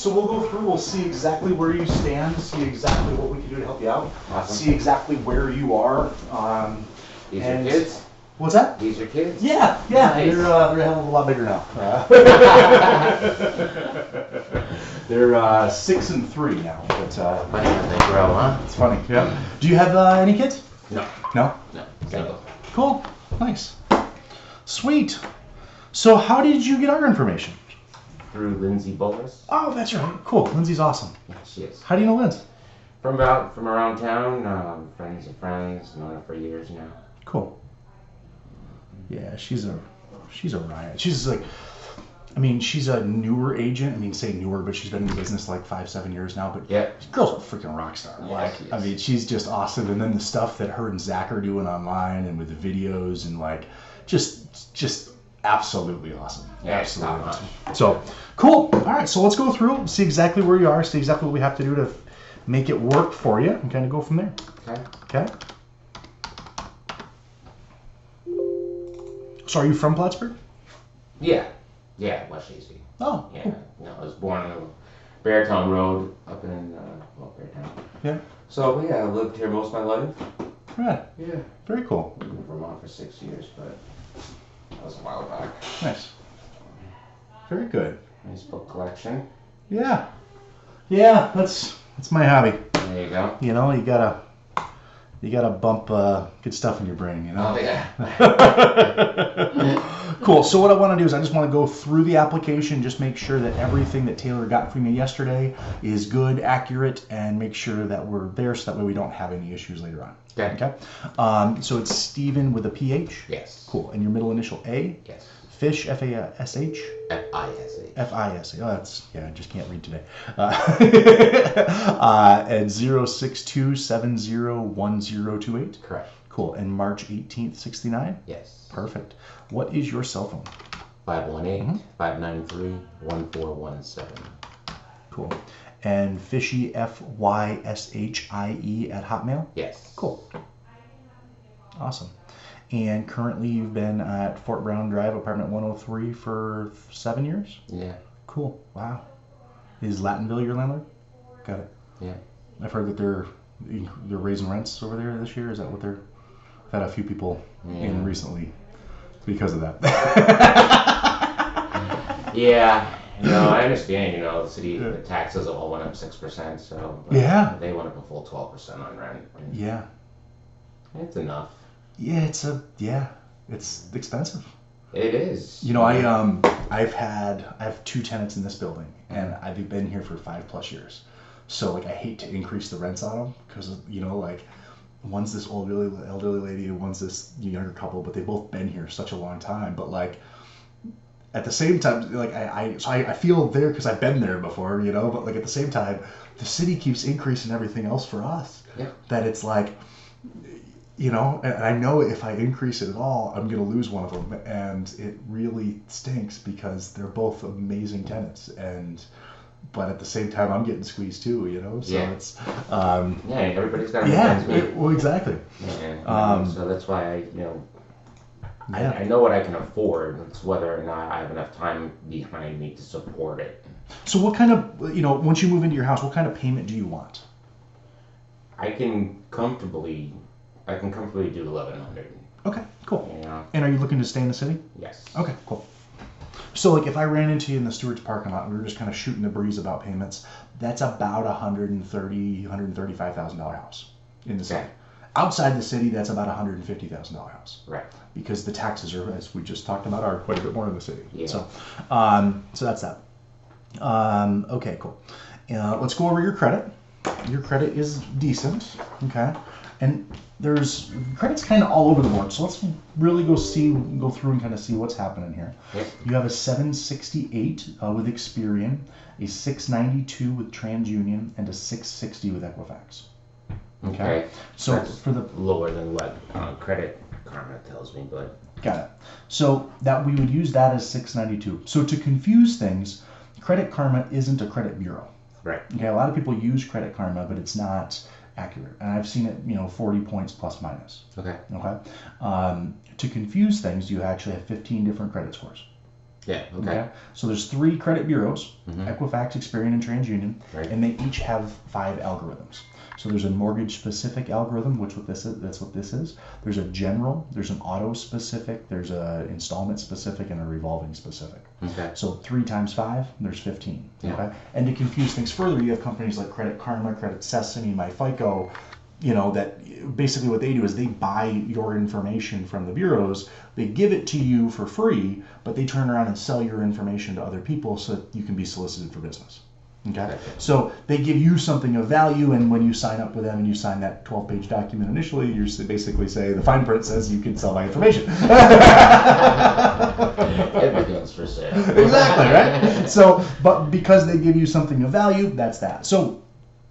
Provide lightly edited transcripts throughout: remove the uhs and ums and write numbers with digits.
So we'll go through, we'll see exactly where you stand, see exactly what we can do to help you out, Awesome. see exactly where you are. These are kids? What's that? These are kids? Yeah. Nice. They're a hell of a lot bigger now. They're 6 and 3 now. But Funny when they grow, huh? it's funny. Yeah. Do you have any kids? No. No? No. Single. Cool. Nice. Sweet. So how did you get our information? Through Lindsay Bowles. Oh, that's right. Cool. Lindsay's awesome. Yeah, she is. How do you know Linz? From around town, friends of friends, known her for years now. Cool. Yeah, she's a riot. She's like, I mean, she's a newer agent. I mean, say newer, but she's been in the business like 5-7 years now. But yeah, this girl's a freaking rock star. Yeah, Like, I mean, she's just awesome. And then the stuff that her and Zach are doing online and with the videos and like, just absolutely awesome. Yeah, Absolutely it's awesome. So cool. All right, so let's go through, see exactly where you are, see exactly what we have to do to make it work for you, and kind of go from there. Okay. So are you from Plattsburgh? Yeah, West Shazy. Oh. Yeah, Cool. no, I was born on Beartown Road up in Beartown. Yeah. So yeah, I lived here most of my life. Right. Yeah. Very cool. Lived in Vermont for 6 years, but that was a while back. Nice. Very good. Nice book collection. Yeah. Yeah, that's my hobby. There you go. You know, you gotta bump good stuff in your brain, you know? Oh yeah. Cool. So what I want to do is I just want to go through the application, just make sure that everything that Taylor got from you yesterday is good, accurate, and make sure that we're there so that way we don't have any issues later on. Okay. So it's Stephen with a PH? Yes. Cool. And your middle initial A? Yes. Fish, F-A-S-H? F-I-S-H. F-I-S-H. Oh, that's, yeah, I just can't read today. And 062701028? Correct. Cool. And March 18th, 69? Yes. Perfect. What is your cell phone? 518-593-1417. Cool. And Fishy, F-Y-S-H-I-E at Hotmail? Yes. Cool. Awesome. And currently you've been at Fort Brown Drive, apartment 103 for 7 years? Yeah. Cool. Wow. Is Latinville your landlord? Got it. Yeah. I've heard that they're raising rents over there this year. Is that what they're? I've had a few people in recently because of that. Yeah. No, I understand. You know, the city, the taxes all went up 6%. So Yeah. they went up a full 12% on rent. Yeah. It's enough. Yeah. It's expensive. It is. You know, I have 2 tenants in this building, and I've been here for 5+ years. So like, I hate to increase the rents on them because, you know, like, one's this old, really elderly lady and one's this younger couple, but they've both been here such a long time. But like, at the same time, like, I feel there because I've been there before, you know. But like, at the same time, the city keeps increasing everything else for us. Yeah. That it's like, you know, and I know if I increase it at all, I'm going to lose one of them. And it really stinks because they're both amazing tenants. But at the same time, I'm getting squeezed too, you know? So it's... yeah, everybody's got to make ends meet. Well, exactly. Yeah, so that's why I know what I can afford. It's whether or not I have enough time behind me to support it. So what kind of, once you move into your house, what kind of payment do you want? I can comfortably do 1,100. Okay, cool. Yeah. And are you looking to stay in the city? Yes. Okay, cool. So like, if I ran into you in the Stewart's parking lot and we were just kind of shooting the breeze about payments, that's about $135,000 house in the city. Okay. Outside the city, that's about $150,000 house. Right. Because the taxes are, as we just talked about, are quite a bit more in the city. Yeah. So that's that. Okay, cool. Let's go over your credit. Your credit is decent. Okay. And there's credit's kind of all over the board, so let's really go through and kind of see what's happening here. Yep. You have a 768 with Experian, a 692 with TransUnion, and a 660 with Equifax. Okay. So that's for the lower than what Credit Karma tells me, but got it. So that we would use that as 692. So to confuse things, Credit Karma isn't a credit bureau. right. Okay, a lot of people use Credit Karma, but it's not accurate. And I've seen it, 40 points plus minus. Okay. Okay. To confuse things, you actually have 15 different credit scores. Yeah. Okay. So there's 3 credit bureaus: Mm-hmm. Equifax, Experian, and TransUnion, Right. and they each have 5 algorithms. So there's a mortgage-specific algorithm, which that's what this is. There's a general, there's an auto-specific, there's a installment-specific, and a revolving-specific. Okay. So 3 times 5, there's 15. Yeah. Okay. And to confuse things further, you have companies like Credit Karma, Credit Sesame, MyFICO, that basically what they do is they buy your information from the bureaus, they give it to you for free, but they turn around and sell your information to other people so that you can be solicited for business. Okay? So they give you something of value, and when you sign up with them and you sign that 12-page document initially, you basically say, the fine print says you can sell my information. Everything's for sale. Exactly, right? So, but because they give you something of value, that's that. So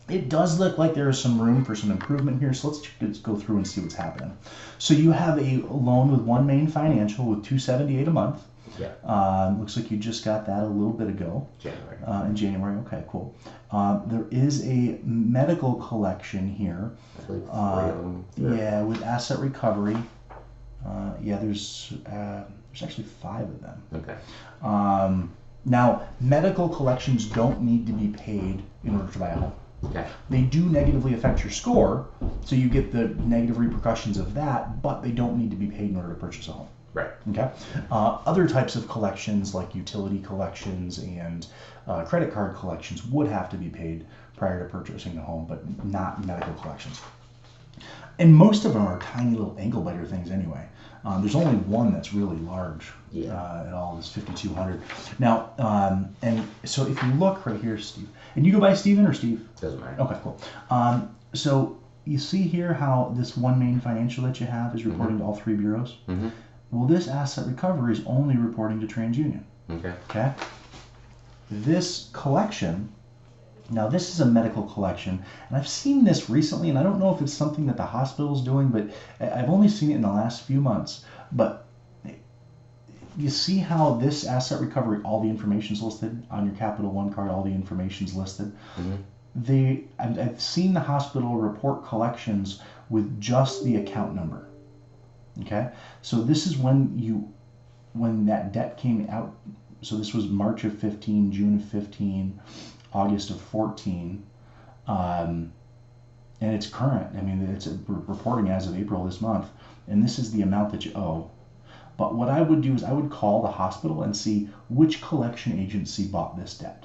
it does look like there is some room for some improvement here, so let's go through and see what's happening. So you have a loan with OneMain Financial with $278 a month. Yeah. Looks like you just got that a little bit ago. January. In January. Okay, cool. There is a medical collection here. I believe 3 of them. Yeah, with asset recovery. There's actually 5 of them. Okay. Now, medical collections don't need to be paid in order to buy a home. Okay. They do negatively affect your score, so you get the negative repercussions of that, but they don't need to be paid in order to purchase a home. Right. Okay. Other types of collections, like utility collections and credit card collections, would have to be paid prior to purchasing a home, but not medical collections. And most of them are tiny little ankle biter things anyway. There's only one that's really large. At all, this 5,200. Now, and so if you look right here, Steve, and you go by Steven or Steve? Doesn't matter. Okay, cool. So you see here how this OneMain Financial that you have is reporting to all 3 bureaus? Mm-hmm. Well, this asset recovery is only reporting to TransUnion. Okay. This collection, now this is a medical collection, and I've seen this recently, and I don't know if it's something that the hospital's doing, but I've only seen it in the last few months. But you see how this asset recovery, all the information's listed on your Capital One card, all the information's listed. Mm-hmm. I've seen the hospital report collections with just the account number. Okay, so this is when that debt came out. So this was March of 15, June of 15, August of 14, and it's current. I mean, it's reporting as of April this month, and this is the amount that you owe. But what I would do is I would call the hospital and see which collection agency bought this debt.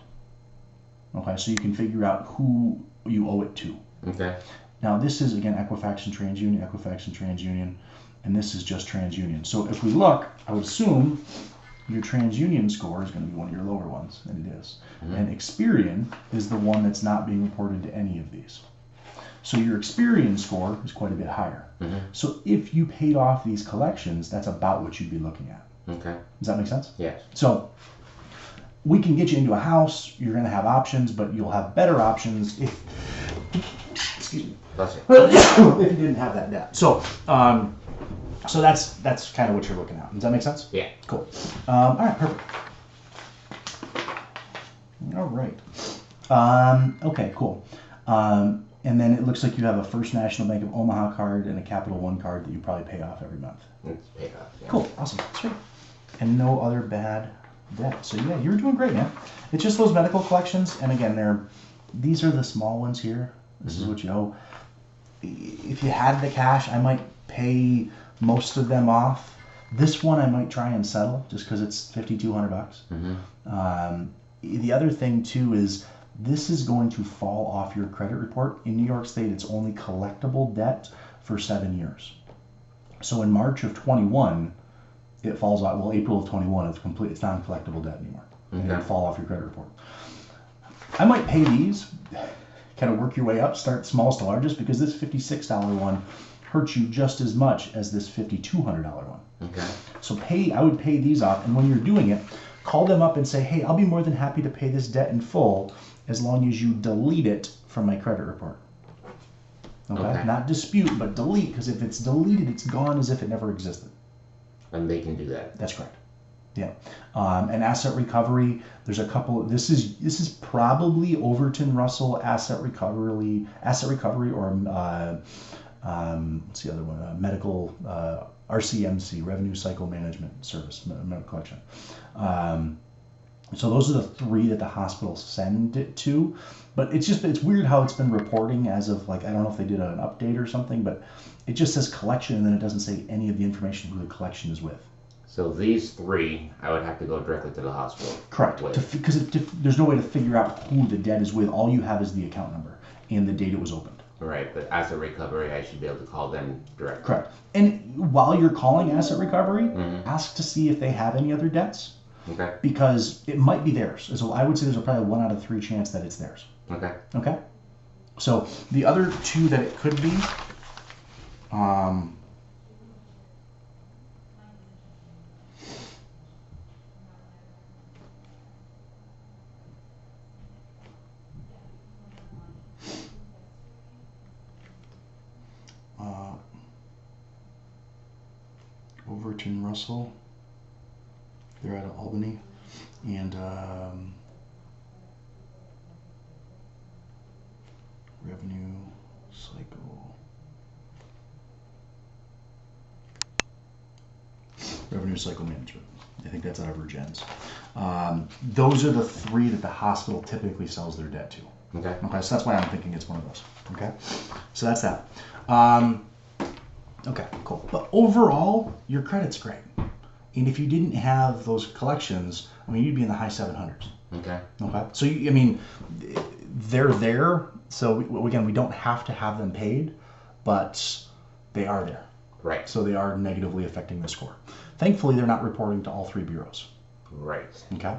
Okay, so you can figure out who you owe it to. Okay. Now this is again Equifax and TransUnion, and this is just TransUnion. So if we look, I would assume your TransUnion score is going to be one of your lower ones, and it is. Mm-hmm. And Experian is the one that's not being reported to any of these. So your Experian score is quite a bit higher. Mm-hmm. So if you paid off these collections, that's about what you'd be looking at. Okay. Does that make sense? Yes. So we can get you into a house. You're going to have options, but you'll have better options if, excuse me, if you didn't have that debt. So, so that's kind of what you're looking at. Does that make sense? Yeah. Cool. All right, perfect. All right. Okay, cool. And then it looks like you have a First National Bank of Omaha card and a Capital One card that you probably pay off every month. It's paid off. Yeah. Cool. Awesome. Sweet. And no other bad debt. So yeah, you're doing great, man. It's just those medical collections, and again, these are the small ones here. This is what you owe. If you had the cash, I might pay most of them off. This one I might try and settle just because it's $5,200. The other thing too is this is going to fall off your credit report. In New York State, it's only collectible debt for 7 years. So in March of 21, it falls off. Well, April of 21, it's complete. It's not collectible debt anymore. And it'll fall off your credit report. I might pay these, kind of work your way up, start smallest to largest, because this $56 one hurts you just as much as this $5,200 one. Okay. So I would pay these off, and when you're doing it, call them up and say, hey, I'll be more than happy to pay this debt in full as long as you delete it from my credit report. Okay? Not dispute, but delete, because if it's deleted, it's gone as if it never existed. And they can do that. That's correct. Yeah. And asset recovery, there's a couple. This is probably Overton Russell asset recovery, or what's the other one? Medical RCMC, Revenue Cycle Management Service, medical collection. So those are the three that the hospitals send it to. But it's weird how it's been reporting as of like, I don't know if they did an update or something, but it just says collection and then it doesn't say any of the information who the collection is with. So these three, I would have to go directly to the hospital. Correct. Because there's no way to figure out who the debt is with. All you have is the account number and the date it was opened. Right, but asset recovery, I should be able to call them directly. Correct. And while you're calling asset recovery, ask to see if they have any other debts. Okay. Because it might be theirs. So I would say there's probably 1 out of 3 chance that it's theirs. Okay. Okay. So the other two that it could be, Overton Russell, they're out of Albany, and Revenue Cycle. Revenue Cycle Management. I think that's out of Virgins. Those are the three that the hospital typically sells their debt to. Okay. Okay, so that's why I'm thinking it's one of those. Okay, so that's that. Okay, cool. But overall, your credit's great. And if you didn't have those collections, I mean, you'd be in the high 700s. Okay. Okay. So, I mean, they're there. So, again, we don't have to have them paid, but they are there. Right. So they are negatively affecting the score. Thankfully, they're not reporting to all three bureaus. Right. Okay.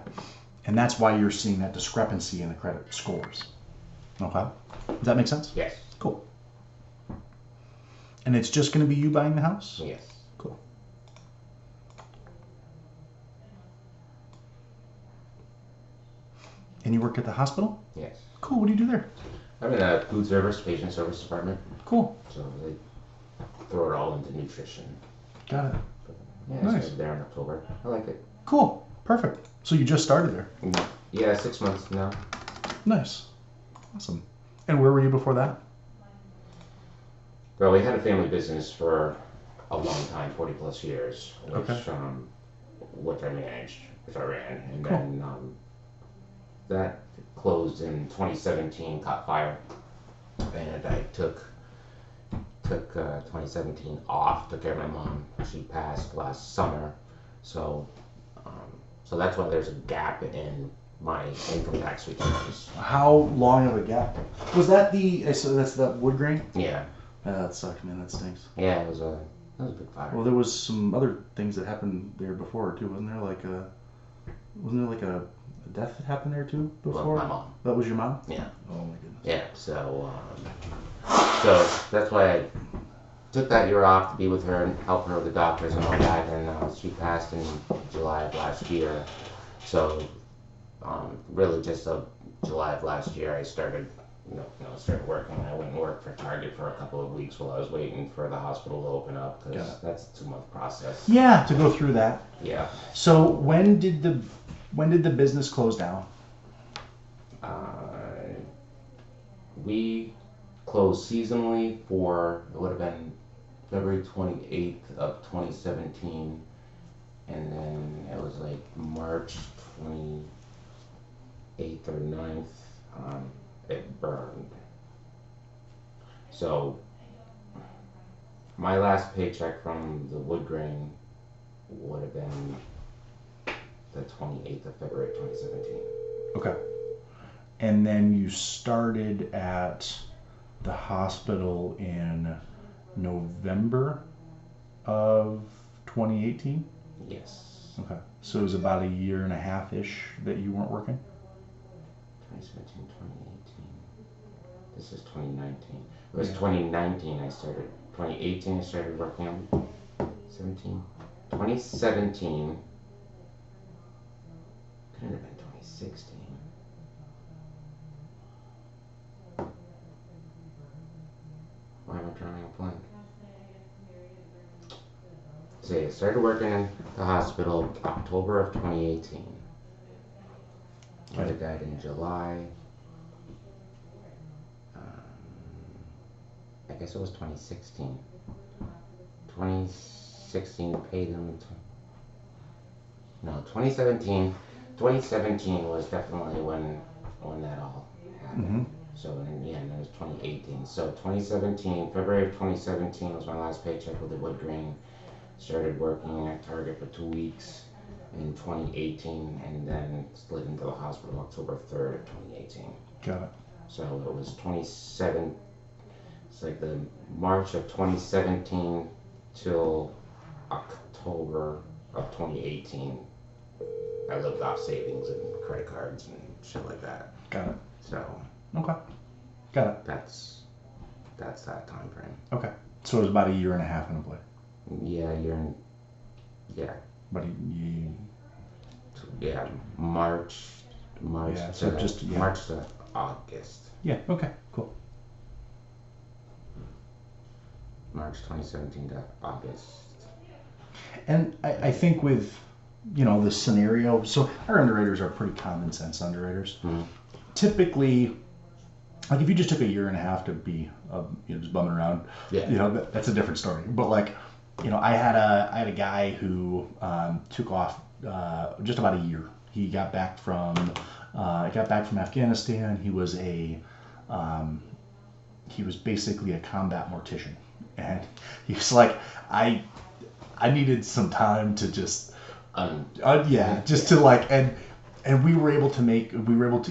And that's why you're seeing that discrepancy in the credit scores. Okay. Does that make sense? Yes. Cool. And it's just going to be you buying the house? Yes. Cool. And you work at the hospital? Yes. Cool. What do you do there? I'm in a food service, patient service department. Cool. So they throw it all into nutrition. Got it. Yeah, Nice. I started there in October. I like it. Cool. Perfect. So you just started there? Yeah, 6 months now. Nice. Awesome. And where were you before that? Well, we had a family business for a long time, 40 plus years, which, Okay. which I managed, which I ran. And Cool. then that closed in 2017, caught fire. And I took 2017 off, took care of my mom. She passed last summer. So that's why there's a gap in my income tax returns. How long of a gap? Was that so that's the wood grain? Yeah. That sucked, man. That stinks. Yeah, it was a big fire. Well, there was some other things that happened there before too, wasn't there? Wasn't there like a death that happened there too before? Well, my mom. That was your mom? Yeah. Oh my goodness. Yeah. So that's why I took that year off to be with her and help her with the doctors and all that. And she passed in July of last year. So really just July of last year, I started working. I went and worked for Target for a couple of weeks while I was waiting for the hospital to open up, because that's a 2-month process. Yeah, to go through that. Yeah. So when did the business close down? We closed seasonally for, it would have been February 28th of 2017, and then it was like March 28th or 9th, it burned. So my last paycheck from the wood grain would have been the 28th of February 2017. Okay. And then you started at the hospital in November of 2018? Yes. Okay. So it was about a year and a half-ish that you weren't working? 2017, 2018. This is 2019. It was 2019 I started. 2018 I started working on 17. 2017. Couldn't have been 2016. Why am I drawing a blank? So I started working in the hospital October of 2018. Mother died in July. I guess it was 2016. 2016 paid them. No, 2017. 2017 was definitely when that all happened. Mm-hmm. So in the end, it was 2018. So 2017, February of 2017 was my last paycheck with the wood grain. Started working at Target for 2 weeks in 2018, and then slid into the hospital October 3rd of 2018. Got it. So it was 27. It's like the March of 2017 till October of 2018. I lived off savings and credit cards and shit like that. Got it. So Okay. Got it. that's that time frame. Okay. So it was about a year and a half unemployed. Yeah, But March Yeah, so just- yeah. March to August. yeah. Okay. Cool. March 2017 to August. And I think with this scenario, so our underwriters are pretty common sense underwriters. Mhm. Typically, like if you just took a year and a half to be just bumming around, Yeah. that's a different story. But like, I had a guy who took off just about a year. He got back from Afghanistan. He was basically a combat mortician, and he was like, I needed some time to just just to like and we were able to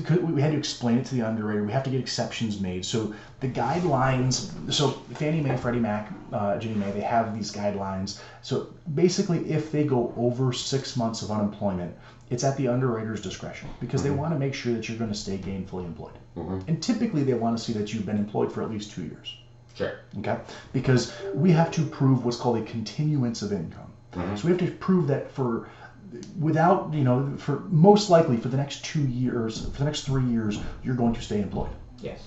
'cause we had to explain it to the underwriter. We have to get exceptions made. So the guidelines, so Fannie Mae, Freddie Mac, Ginnie Mae, they have these guidelines. So basically, if they go over 6 months of unemployment, it's at the underwriter's discretion because they want to make sure that you're going to stay gainfully employed. Mm-hmm. And typically, they want to see that you've been employed for at least 2 years. Sure. Okay? Because we have to prove what's called a continuance of income. Mm-hmm. So we have to prove that for most likely for the next 2 years, for the next 3 years, you're going to stay employed. Yes.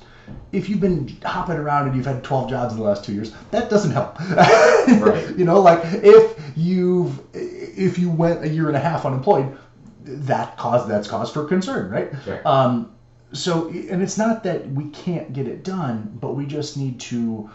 If you've been hopping around and you've had 12 jobs in the last 2 years, that doesn't help. Right. Like if you went a year and a half unemployed, that's cause for concern, right? Sure. So, and it's not that we can't get it done, but we just need to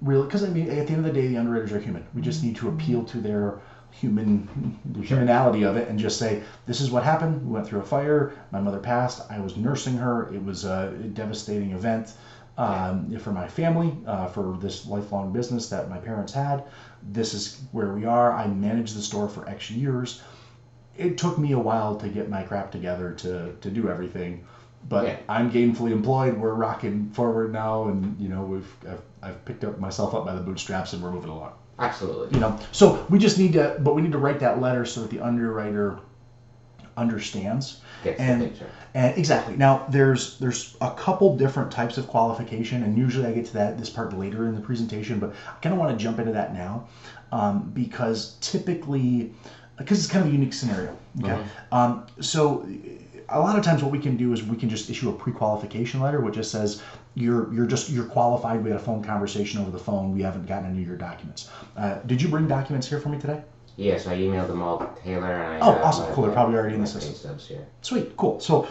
really, because at the end of the day, the underwriters are human. We just need to appeal to their humanality of it and just say, this is what happened. We went through a fire. My mother passed. I was nursing her. It was a devastating event for my family, for this lifelong business that my parents had. This is where we are. I managed the store for X years. It took me a while to get my crap together to do everything. But I'm gainfully employed. We're rocking forward now, and I've picked myself up by the bootstraps, and we're moving along. Absolutely. So we just need to write that letter so that the underwriter understands. Gets the picture. And exactly. Now there's a couple different types of qualification, and usually I get to this part later in the presentation, but I kind of want to jump into that now because typically, because it's kind of a unique scenario. Okay. Mm-hmm. So a lot of times what we can do is we can just issue a pre-qualification letter which just says you're qualified. We had a phone conversation over the phone. We haven't gotten any of your documents. Did you bring documents here for me today? Yes, I emailed them all to Taylor, and awesome, cool. They're probably already in the system. Stubs here. Sweet, cool. So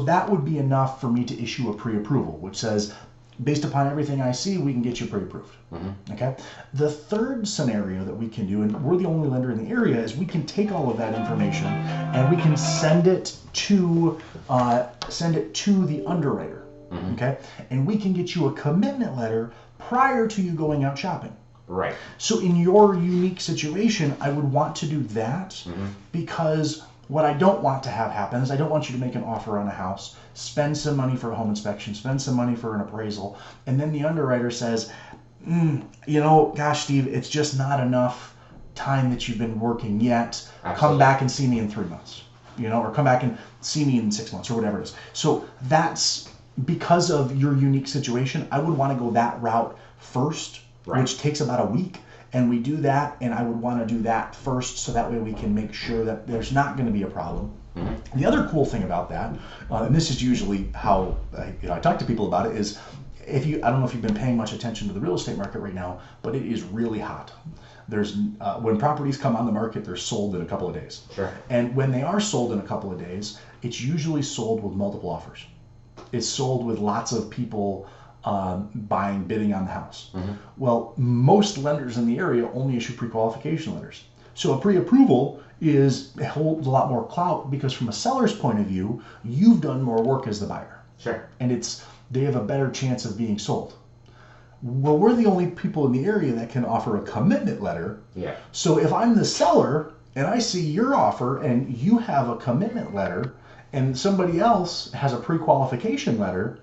that would be enough for me to issue a pre-approval, which says, based upon everything I see, we can get you pre-approved. Mm-hmm. Okay. The third scenario that we can do, and we're the only lender in the area, is we can take all of that information and we can send it to the underwriter. Mm-hmm. Okay, and we can get you a commitment letter prior to you going out shopping. Right. So in your unique situation, I would want to do that because what I don't want to have happen is I don't want you to make an offer on a house, spend some money for a home inspection, spend some money for an appraisal, and then the underwriter says, gosh, Steve, it's just not enough time that you've been working yet. Absolutely. Come back and see me in 3 months, or come back and see me in 6 months or whatever it is. So that's because of your unique situation. I would want to go that route first, right, which takes about a week. And we do that, and I would want to do that first so that way we can make sure that there's not going to be a problem. Mm-hmm. The other cool thing about that, and this is usually how I talk to people about it, is I don't know if you've been paying much attention to the real estate market right now, but it is really hot. There's when properties come on the market, they're sold in a couple of days. Sure. And when they are sold in a couple of days, it's usually sold with multiple offers. It's sold with lots of people bidding on the house. Mm-hmm. Well, most lenders in the area only issue pre-qualification letters. So a pre-approval holds a lot more clout because from a seller's point of view, you've done more work as the buyer. Sure. And they have a better chance of being sold. Well, we're the only people in the area that can offer a commitment letter. Yeah. So if I'm the seller and I see your offer and you have a commitment letter and somebody else has a pre-qualification letter,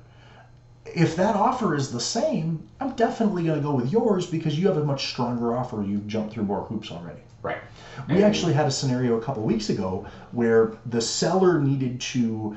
if that offer is the same, I'm definitely going to go with yours because you have a much stronger offer. You've jumped through more hoops already. Right. We actually had a scenario a couple weeks ago where the seller needed to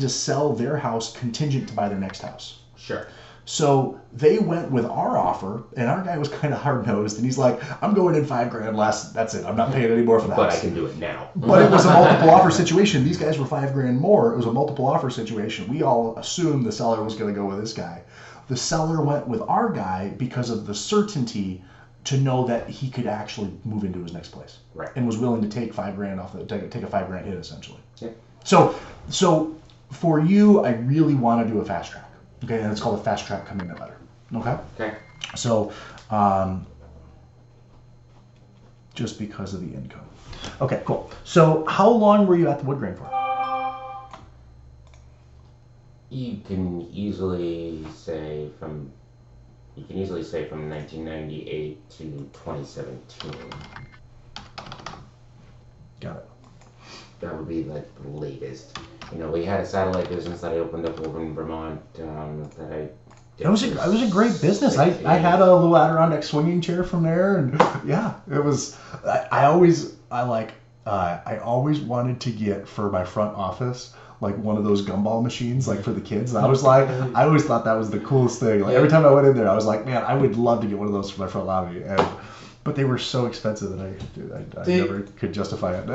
sell their house contingent to buy their next house. Sure. So they went with our offer, and our guy was kind of hard-nosed, and he's like, I'm going in $5,000 less. That's it. I'm not paying any more for that. But I can do it now. But it was a multiple offer situation. These guys were $5,000 more. It was a multiple offer situation. We all assumed the seller was going to go with this guy. The seller went with our guy because of the certainty to know that he could actually move into his next place. Right. And was willing to take $5,000 off take a $5,000 hit essentially. Yeah. So for you, I really want to do a fast track. Okay, and it's called a fast track commitment letter. Okay? Okay. So, just because of the income. Okay, cool. So, how long were you at the wood grain for? You can easily say from 1998 to 2017. Got it. That would be like the latest. We had a satellite business that I opened up over in Vermont that I did. It was a great business. I had a little Adirondack swinging chair from there, and yeah, it was. I always wanted to get for my front office like one of those gumball machines, like for the kids. And I always thought that was the coolest thing. Like every time I went in there, I was like, man, I would love to get one of those for my front lobby. But they were so expensive that I never could justify it.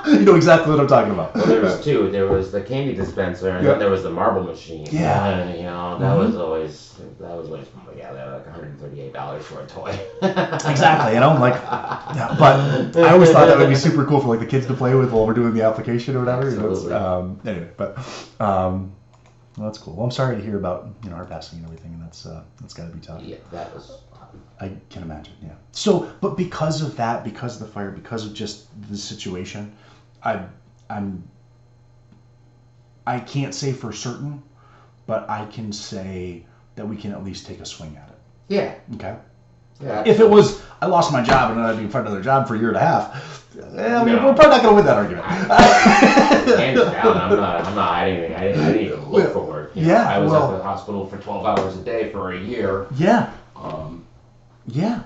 You know exactly what I'm talking about. Well, there was two. There was the candy dispenser, and then there was the marble machine. Yeah. And, that was always like $138 for a toy. Exactly. But I always thought that would be super cool for like the kids to play with while we're doing the application or whatever. Absolutely. Anyway, but well, that's cool. Well, I'm sorry to hear about our passing and everything, and that's got to be tough. Yeah, that was. I can imagine. Yeah. So, but because of that, because of the fire, because of just the situation, I can't say for certain, but I can say that we can at least take a swing at it. Yeah. Okay. Yeah. If it was, I lost my job and then I'd be find another job for a year and a half, we're probably not going to win that argument. Hands down, I'm not. I didn't even look for work. I was at the hospital for 12 hours a day for a year. Yeah. Yeah.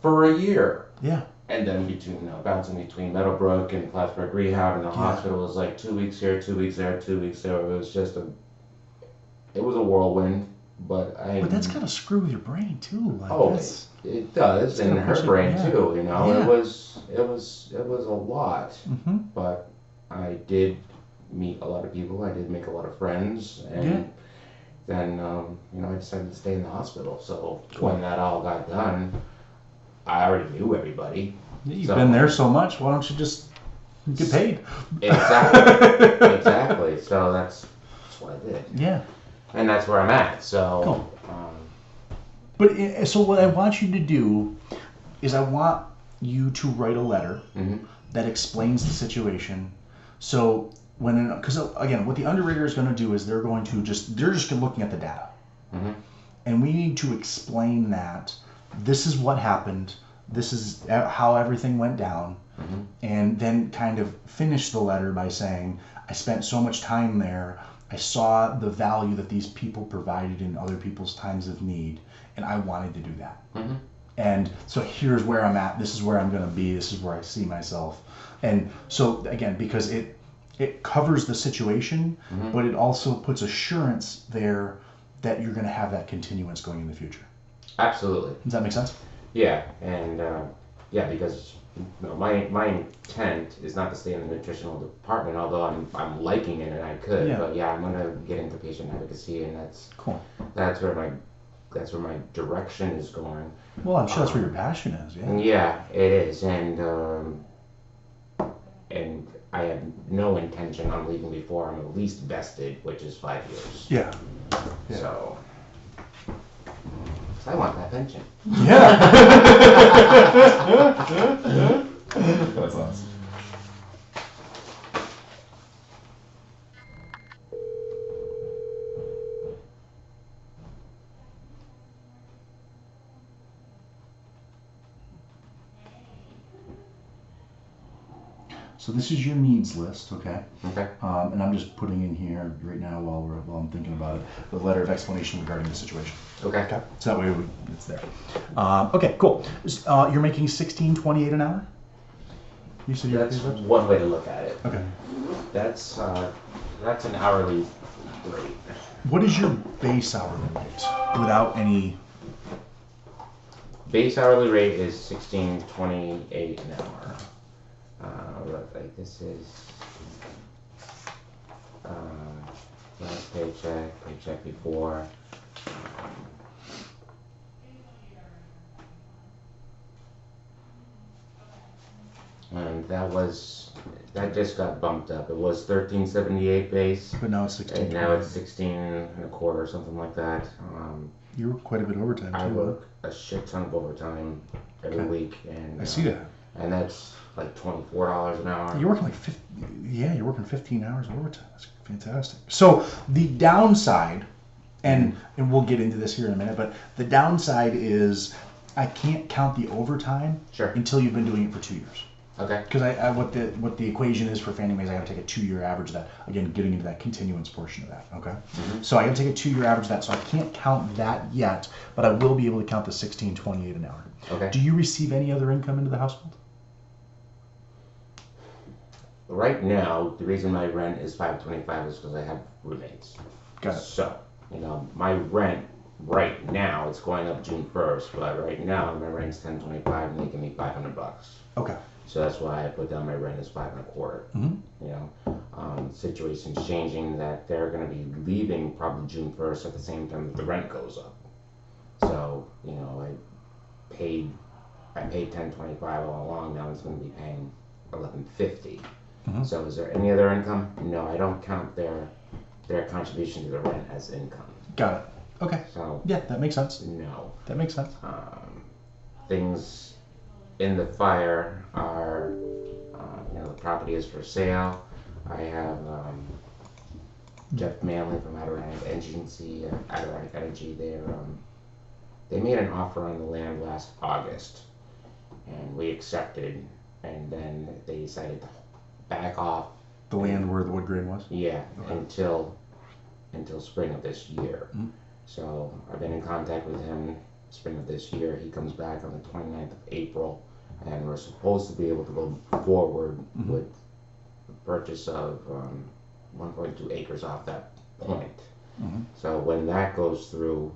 For a year. Yeah. And then bouncing between Meadowbrook and Plattsburgh Rehab and the hospital was like 2 weeks here, 2 weeks there, 2 weeks there. It was just it was a whirlwind, but that's gotta screw with your brain too. It does, and her brain too. Yeah. It was a lot, mm-hmm. But I did meet a lot of people. I did make a lot of friends, and then I decided to stay in the hospital. So when that all got done, I already knew everybody. You've been there so much. Why don't you just get paid? Exactly. So that's what I did. Yeah. And that's where I'm at. So. Cool. So what I want you to do is I want you to write a letter that explains the situation. So because again, what the underwriter is going to do is they're just looking at the data, and we need to explain that this is what happened, this is how everything went down, and then kind of finish the letter by saying, I spent so much time there. I saw the value that these people provided in other people's times of need, and I wanted to do that. And so here's where I'm at. This is where I'm going to be. This is where I see myself. And so again, because it covers the situation, but it also puts assurance there that you're going to have that continuance going in the future. Absolutely. Does that make sense? Yeah, and because my intent is not to stay in the nutritional department, although I'm liking it and I could. Yeah. But I'm gonna get into patient advocacy, and that's cool. That's where my direction is going. Well, I'm sure that's where your passion is. Yeah. Yeah, it is, and and I have no intention on leaving before I'm at least vested, which is 5 years. Yeah. So I want that pension. Yeah. That's awesome. So this is your needs list, okay? Okay. And I'm just putting in here right now while I'm thinking about it, the letter of explanation regarding the situation. Okay. Okay. So that way it's there. Okay, cool. You're making $16.28 an hour. You said That's one way to look at it. Okay. That's an hourly rate. What is your base hourly rate without any? Base hourly rate is $16.28 an hour. Like this is last paycheck before. And that just got bumped up. It was $13.78 base, But now it's 16. and now it's 16 and a quarter, or something like that. You work quite a bit overtime too. I work a shit ton of overtime every Okay. week, and I see that. and that's like $24 an hour. You're working like 50, yeah, you're working 15 hours overtime. That's fantastic. So the downside, and we'll get into this here in a minute, but the downside is I can't count the overtime Sure. until you've been doing it for 2 years. Okay. Because what the equation is for Fannie Mae is I got to take a 2-year average of that. Again, getting into that continuance portion of that. Okay. Mm-hmm. So I got to take a 2-year average of that. So I can't count that yet, but I will be able to count the $16.28 an hour. Okay. Do you receive any other income into the household? Right now, the reason my rent is $525 is because I have roommates. Got it. So, my rent right now, it's going up June 1st, but right now my rent's $1025 and they give me $500. Okay. So that's why I put down my rent as 5 1/4. Mm-hmm. Situation's changing that they're going to be leaving probably June 1st at the same time that the rent goes up. So, I paid $1025 all along. Now it's going to be paying $1150. Mm-hmm. So is there any other income? No, I don't count their contribution to the rent as income. Got it. Okay. So Yeah, that makes sense. no. That makes sense. Things in the fire are, the property is for sale. I have Jeff Manley from Adirondack Energy. They made an offer on the land last August, and we accepted, and then they decided to back off. The land where the wood grain was? Yeah, Okay. until spring of this year. Mhm. So I've been in contact with him spring of this year. He comes back on the 29th of April, and we're supposed to be able to go forward Mhm. with the purchase of 1.2 acres off that point. Mm-hmm. So when that goes through,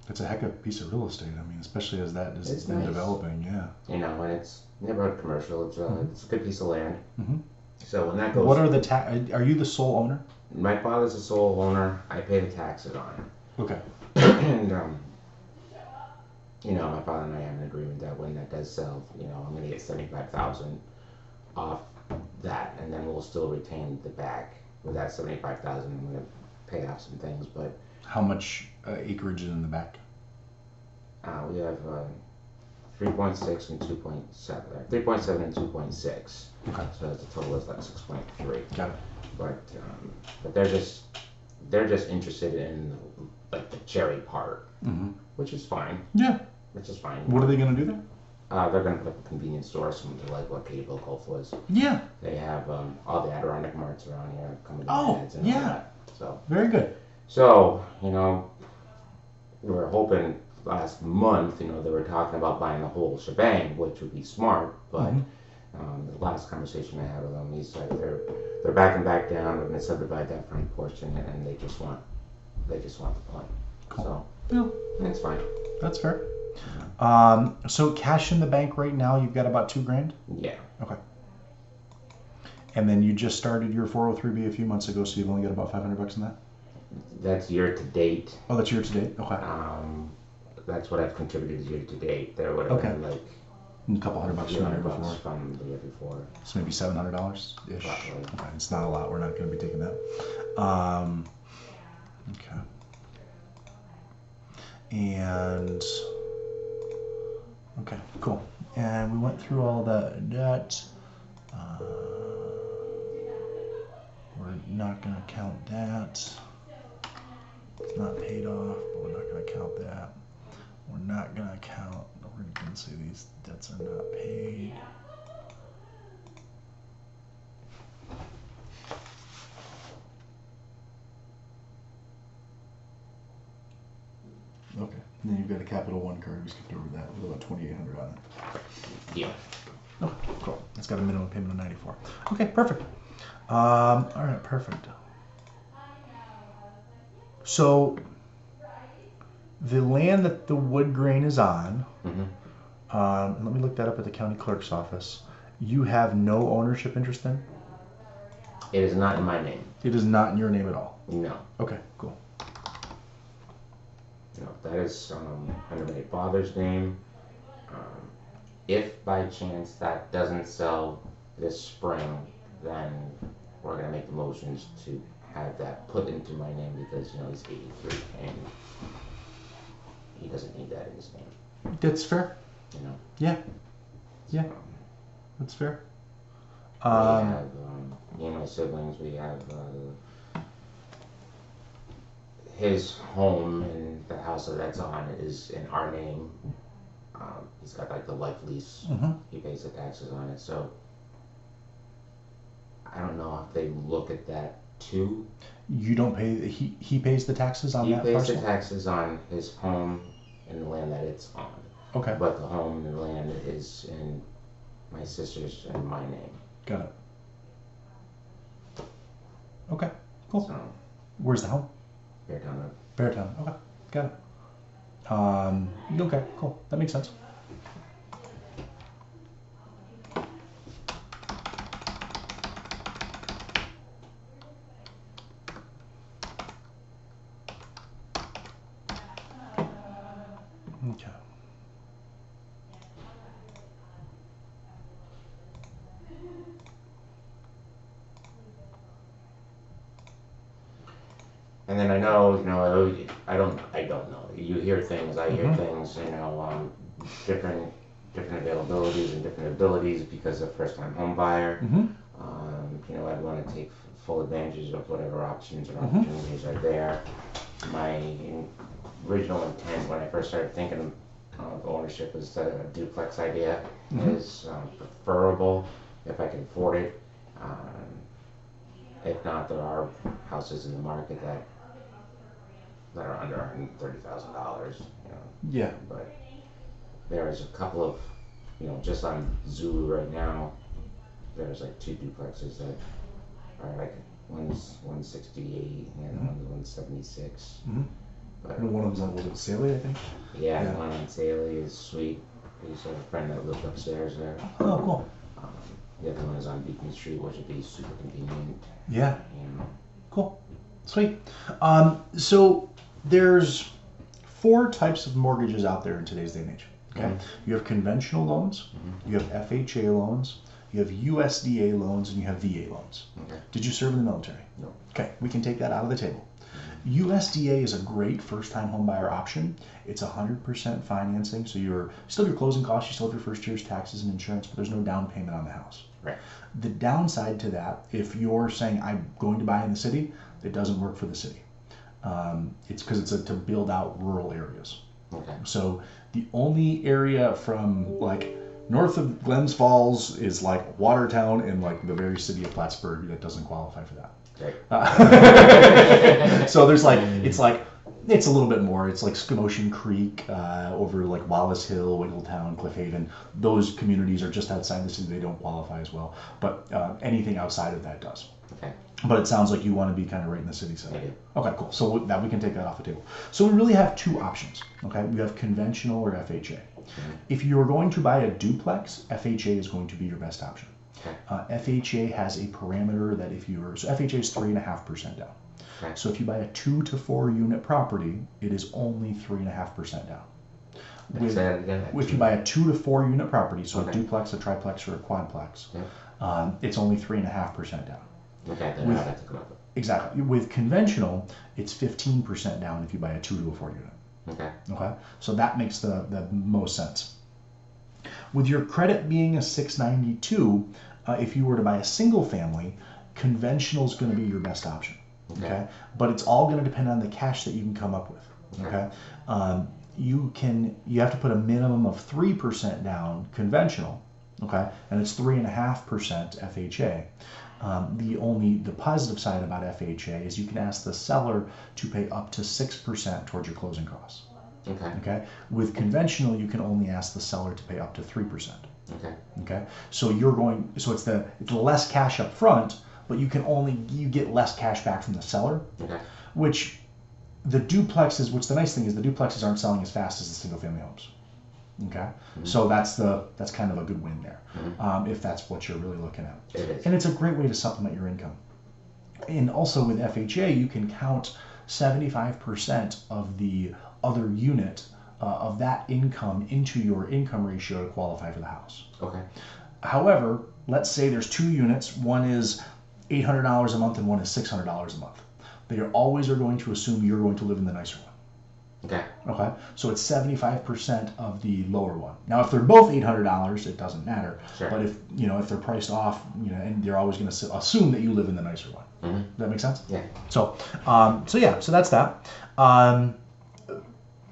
It's a heck of a piece of real estate. I mean, especially as that is It's been nice. developing. Yeah. and it's neighborhood commercial, it's a good piece of land. Mm-hmm. So when that goes, What are the Are you the sole owner? my father's the sole owner. I pay the taxes on it. Okay. And my father and I have an agreement that when that does sell, I'm gonna get 75,000 off that, and then we'll still retain the back with that 75,000. I'm gonna pay off some things, but How much acreage is in the back? we have 3.6 and 2.7, 3.7 and 2.6. Okay. So the total is like 6.3. Got it. But they're just interested in like the cherry part, Mm-hmm. which is fine. Yeah. Which is fine. What are they going to do there? They're going to put up a convenience store similar to like what Cadyville Gulf was. Yeah. They have all the Adirondack marts around here coming to Oh, heads and yeah. all that. Very good. So, we were hoping last month, they were talking about buying the whole shebang, which would be smart, but Mhm. the last conversation I had with them, he said they're backing back down, they're going to subdivide that front portion, and they just want the point. Cool. So, Yeah, it's fine. that's fair. So cash in the bank right now, you've got about $2,000. Yeah. Okay. And then you just started your 403B a few months ago, so you've only got about $500 in that. That's year to date. Oh, that's year to date. Okay. That's what I've contributed year to date. There would have Okay. been like A couple $100 from the year before. From the year before. So maybe $700 ish. Probably. Okay, it's not a lot. We're not going to be taking that. Okay. And okay, cool. And we went through all that debt. We're not going to count that. It's not paid off, but we're not going to count that. We're not going to count. We're going to say these debts are not paid. Okay. And then you've got a Capital One card. We skipped over that. With about $2,800 on it. Yeah. Oh, cool. It's got a minimum payment of $94. Okay, perfect. All right, perfect. So the land that the wood grain is on, let me look that up at the county clerk's office. You have no ownership interest in? It is not in my name. It is not in your name at all? No. Okay, cool. No, that is under my father's name. If by chance that doesn't sell this spring, then we're going to make the motions to have that put into my name because, he's 83 and he doesn't need that in his name. That's fair. Yeah. Yeah. That's fair. We have, me and my siblings, we have his home and the house that's on is in our name. He's got like the life lease. He pays the taxes on it. So I don't know if they look at that too. You don't pay. He pays the taxes on that parcel? He pays the taxes on his home and the land that it's on. Okay. But the home and the land is in my sister's and my name. Got it. Okay. Cool. So, where's the home? Beartown. Beartown. Okay. Got it. Okay. Cool. That makes sense. Okay. And then I know, I don't know. You hear things, I hear things, different availabilities and different abilities because of first-time home buyer. I want to take full advantage of whatever options or opportunities are there. My original intent when I first started thinking of ownership was a duplex idea is preferable if I can afford it. If not, there are houses in the market that are under $130,000. Yeah. But there's a couple of, just on Zulu right now, there's like 2 duplexes that are like one's 168 and one's 176. But one of them's was it Saley, I think? Yeah, the one on Saley is sweet. He's a friend that lived upstairs there. Oh, cool. The other one is on Beacon Street, which would be super convenient. Yeah. Cool. Sweet. So there's 4 types of mortgages out there in today's day and age. Okay. You have conventional loans, you have FHA loans, you have USDA loans, and you have VA loans. Okay. Did you serve in the military? No. Okay, we can take that out of the table. USDA is a great first-time home buyer option. It's 100% financing, so you're still your closing costs, you still have your first year's taxes and insurance, but there's no down payment on the house. Right. The downside to that, if you're saying I'm going to buy in the city, it doesn't work for the city. It's because it's to build out rural areas. Okay. So the only area from like north of Glens Falls is like Watertown and like the very city of Plattsburgh that doesn't qualify for that. Right. So there's like it's a little bit more. It's like Scomotion Creek, over like Wallace Hill, Wiggletown, Cliff Haven. Those communities are just outside the city. They don't qualify as well. But anything outside of that does. Okay. But it sounds like you want to be kind of right in the city center. I do. Okay, cool. So that we can take that off the table. So we really have 2 options. Okay, we have conventional or FHA. If you're going to buy a duplex, FHA is going to be your best option. Okay. FHA has a parameter that so FHA is 3.5% down. Okay. So if you buy a 2 to 4 unit property, it is only 3.5% down. With, Say that again. if you buy a 2 to 4 unit property, so Okay. a duplex, a triplex, or a quadplex, Yeah. it's only 3.5% down. Okay, then With- I'd have to come up with. Exactly. With conventional, it's 15% down if you buy a 2 to a 4 unit. Okay. Okay, so that makes the most sense. With your credit being a 692, if you were to buy a single family, conventional is going to be your best option. Okay, but it's all going to depend on the cash that you can come up with. Okay, you have to put a minimum of 3% down conventional. Okay, and it's 3.5% FHA. The positive side about FHA is you can ask the seller to pay up to 6% towards your closing costs. Okay. Okay. With conventional, you can only ask the seller to pay up to 3%. Okay. Okay. So it's less cash up front, but you get less cash back from the seller. Okay. Which the duplexes, the nice thing is the duplexes aren't selling as fast as the single family homes. Okay. Mm-hmm. So that's kind of a good win there, if that's what you're really looking at. It is. And it's a great way to supplement your income. And also with FHA, you can count 75% of the other unit of that income into your income ratio to qualify for the house. Okay. However, let's say there's 2 units. One is $800 a month and one is $600 a month. They always are going to assume you're going to live in the nicer one. Okay. Okay. So it's 75% of the lower one. Now, if they're both $800, it doesn't matter. Sure. But if they're priced off, and they're always going to assume that you live in the nicer one. Mm-hmm. Does that make sense? Yeah. So that's that.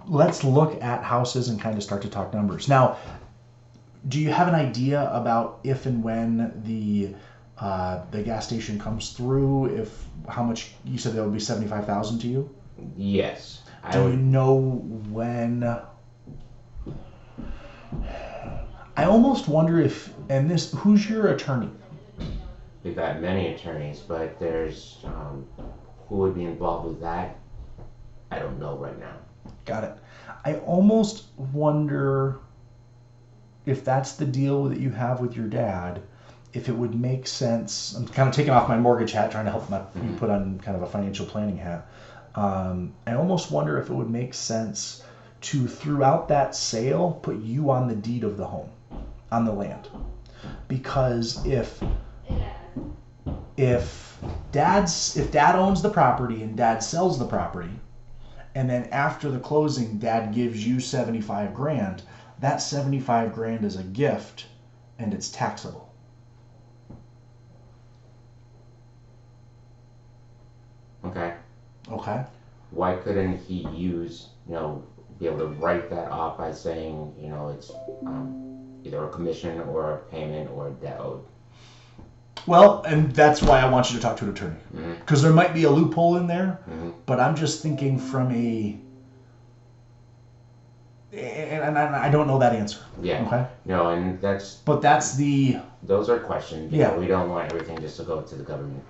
Let's look at houses and kind of start to talk numbers. Now, do you have an idea about if and when the gas station comes through? How much you said that would be $75,000 to you? Yes. Do you know when? I almost wonder who's your attorney? We've got many attorneys, but there's who would be involved with that? I don't know right now. Got it. I almost wonder if that's the deal that you have with your dad, if it would make sense. I'm kind of taking off my mortgage hat, trying to help you put on kind of a financial planning hat. I almost wonder if it would make sense to, throughout that sale, put you on the deed of the home, on the land. Because if dad owns the property and dad sells the property, and then after the closing, dad gives you $75,000, that $75,000 is a gift and it's taxable. Okay. Okay. Why couldn't he be able to write that off by saying, it's either a commission or a payment or a debt owed? Well, and that's why I want you to talk to an attorney. Because there might be a loophole in there, but I'm just thinking from and I don't know that answer. Yeah. Okay. No, and But those are questions. Yeah. We don't want everything just to go to the government.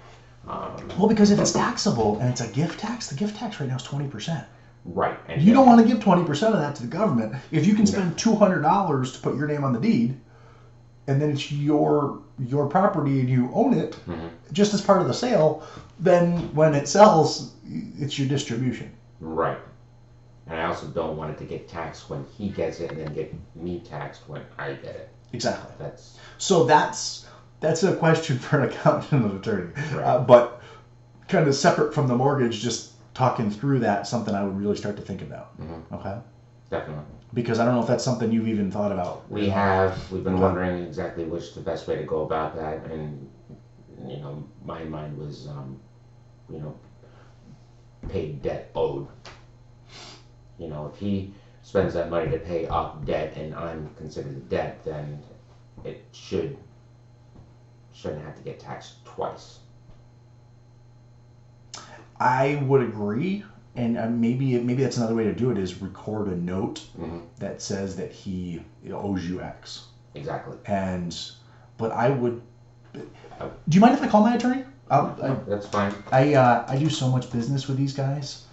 Well, because if it's taxable and it's a gift tax, the gift tax right now is 20%. Right. And You don't want to give 20% of that to the government. If you can spend $200 to put your name on the deed, and then it's your property and you own it, just as part of the sale, then when it sells, it's your distribution. Right. And I also don't want it to get taxed when he gets it and then get me taxed when I get it. Exactly. That's a question for an accountant and an attorney. Right. But kind of separate from the mortgage, just talking through that, something I would really start to think about. Okay? Definitely. Because I don't know if that's something you've even thought about. We've been wondering exactly which the best way to go about that, and my mind was paid debt owed. If he spends that money to pay off debt and I'm considered a debt, then it shouldn't have to get taxed twice. I would agree, and maybe that's another way to do it is record a note that says that he owes you X. Exactly. But I would. Do you mind if I call my attorney? That's fine. I do so much business with these guys.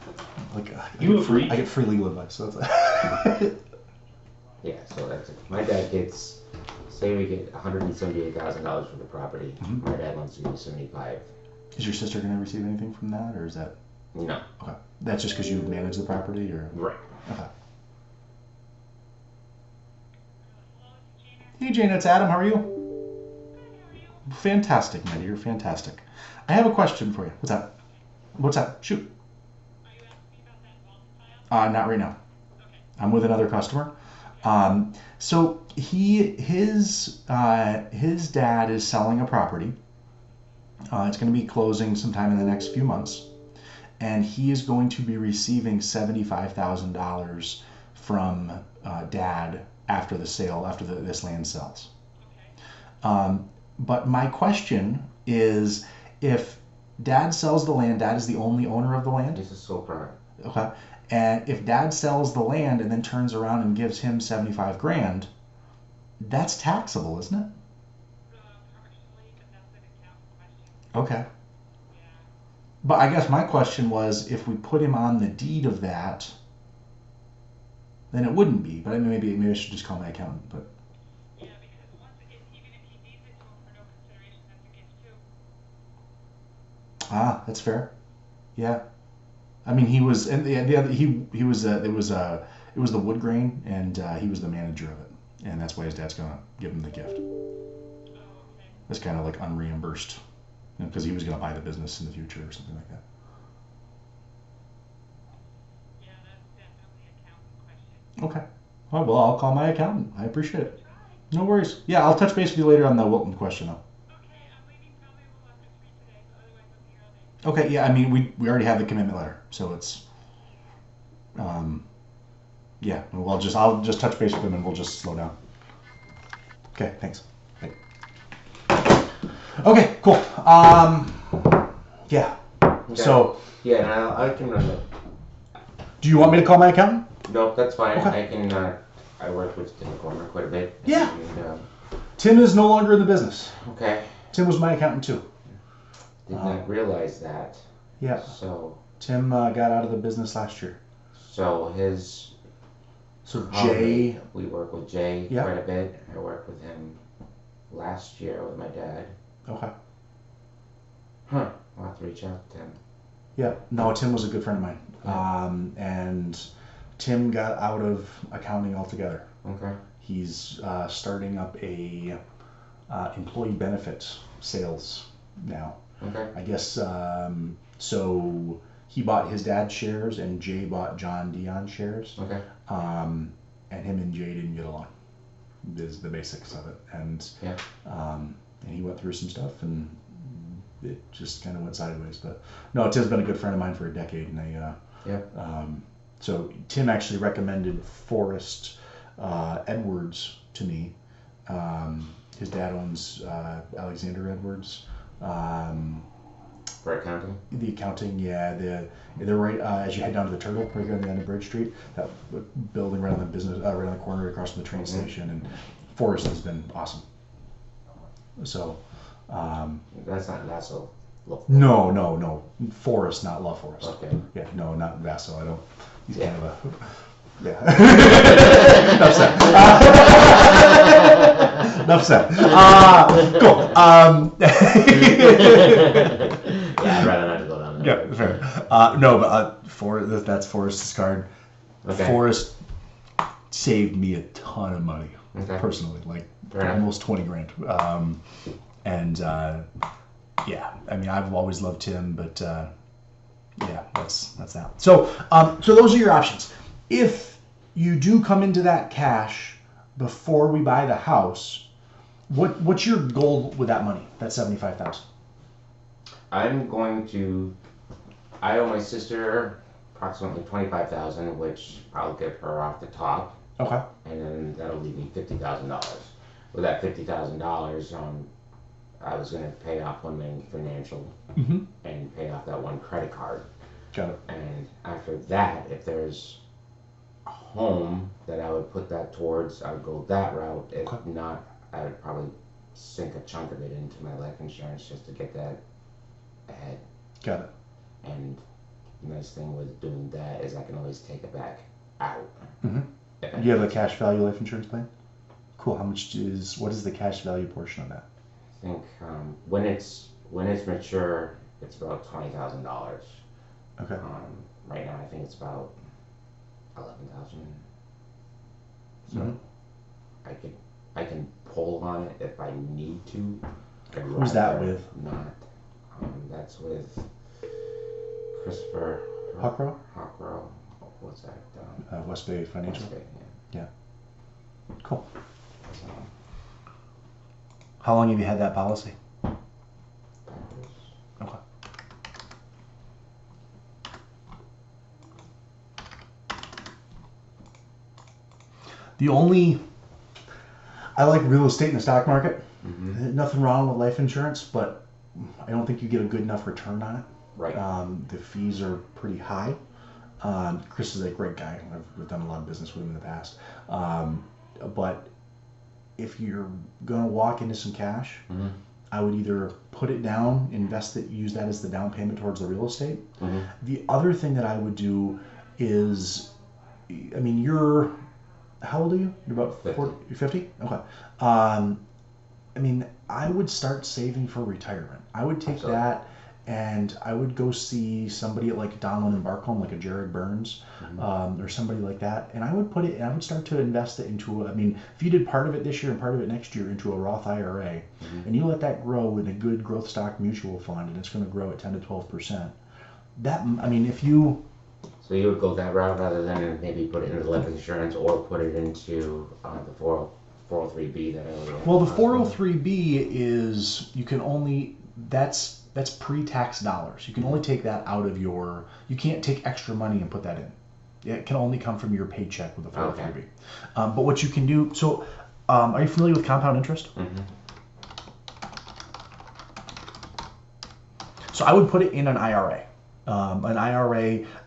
Like I get free legal advice. So that's Yeah, so that's it. My dad gets, say we get $178,000 for the property. My dad wants to give me $75,000. Is your sister going to receive anything from that, or is that? No. Okay. That's just because you manage the property, or? Right. Okay. Hey Jane, it's Adam. How are you? Fantastic, my dear. Fantastic. I have a question for you. What's that? What's that? Shoot. Not right now. I'm with another customer. So his dad is selling a property. It's going to be closing sometime in the next few months, and he is going to be receiving $75,000 from Dad after the sale, after this land sells. But my question is, if Dad sells the land, Dad is the only owner of the land? He's a sole proprietor. Okay. And if Dad sells the land and then turns around and gives him 75 grand, that's taxable, isn't it? Okay. But I guess my question was, if we put him on the deed of that, then it wouldn't be. But I mean, maybe I should just call my accountant. But Yeah, because even if he deeds it to him for no consideration, that's a gift too. that's fair. Yeah. I mean, he was, and the other, he was, it was the wood grain, and he was the manager of it, and that's why his dad's gonna give him the gift. Oh, okay. It's kind of like unreimbursed, because he was gonna buy the business in the future or something like that. Yeah, that's definitely a accountant question. Okay. Oh, well, I'll call my accountant. I appreciate it. Try. No worries. Yeah, I'll touch base with you later on the Wilton question, though. Okay, I'm leaving probably a little after 3 today, but otherwise I'll be here all day. Okay, yeah, I mean, we already have the commitment letter, so it's, yeah, I'll just touch base with him and we'll just slow down. Okay, thanks. Bye. Okay, cool. Yeah. Okay. So, Yeah, and I can run the. do you want me to call my accountant? No, that's fine. Okay. I can. I work with Tim McCormick quite a bit. Yeah. And, Tim is no longer in the business. okay. Tim was my accountant too. Did not realize that. Yeah. So Tim got out of the business last year. his. So Jay. We work with Jay Yeah. quite a bit. I worked with him last year with my dad. Okay. I'll have to reach out to him. Yeah. No, Tim was a good friend of mine. Yeah. And Tim got out of accounting altogether. Okay. He's starting up a employee benefits sales now. Okay. I guess so. He bought his dad's shares, and Jay bought John Dion shares. Okay. And him and Jay didn't get along. Is the basics of it, and Yeah. and he went through some stuff, and it just kind of went sideways. But no, Tim's been a good friend of mine for a decade, and Yeah. so Tim actually recommended Forrest Edwards to me. His dad owns Alexander Edwards. For accounting. The accounting, yeah, they're right as you head down to the Turtle, right there on the end of Bridge Street. That building right on the business, right on the corner, right across from the train station. And Forrest has been awesome. So, That's not Vassal. no, Forrest, not Love Forrest. Okay. Yeah, no, not Vassal. I don't. He's Yeah. kind of a. Yeah. Enough said. Enough said. Cool. Yeah, I'd rather not to go down there. Yeah, fair. No, but that's Forrest's card. Okay. Forrest saved me a ton of money, Okay. personally, like Fair enough. almost 20 grand. Yeah, I mean, I've always loved Tim, but yeah, that's that. So those are your options. If you do come into that cash before we buy the house, what's your goal with that money? That $75,000. I'm going to. I owe my sister approximately $25,000, which I'll get her off the top, Okay. and then that'll leave me $50,000. With that $50,000, I was going to pay off one main financial Mm-hmm. and pay off that one credit card. Got it. And after that, if there's a home that I would put that towards, I would go that route. If Okay. not, I would probably sink a chunk of it into my life insurance just to get that ahead. Got it. And the nice thing with doing that is I can always take it back out. Mhm. If I Do you have a need to. cash value life insurance plan? Cool. What is the cash value portion of that? I think when it's mature, it's about $20,000. Okay. Right now, I think it's about 11,000. So Mhm. I could I can pull on it if I need to. I'd Who's that rather with? Not. That's with Christopher Huckrow? Huckrow. What's that? West Bay Financial. West Bay, yeah. Cool. So, How long have you had that policy? 5 years. Okay. The only, I like real estate and the stock market. Mm-hmm. Nothing wrong with life insurance, but I don't think you get a good enough return on it. Right. The fees are pretty high. Chris is a great guy. I've done a lot of business with him in the past. But if you're gonna walk into some cash, Mm-hmm. I would either put it down, invest it, use that as the down payment towards the real estate. Mm-hmm. The other thing that I would do is, I mean, how old are you? You're about 50. 40, you're 50? Okay. I mean, I would start saving for retirement. I would take Absolutely. that and I would go see somebody at like Donlin and Barcombe, like a Jared Burns, or somebody like that. And I would put it, and I would start to invest it into, I mean, if you did part of it this year and part of it next year into a Roth IRA, and you let that grow in a good growth stock mutual fund, and it's going to grow at 10 to 12%. That, I mean, if you, So you would go that route rather than maybe put it into life insurance or put it into the 403B that I was. well, the 403B is, you can only, that's pre-tax dollars. You can only take that out of your, you can't take extra money and put that in. It can only come from your paycheck with the 403B. Okay. But what you can do, so are you familiar with compound interest? Mm-hmm. So I would put it in an IRA.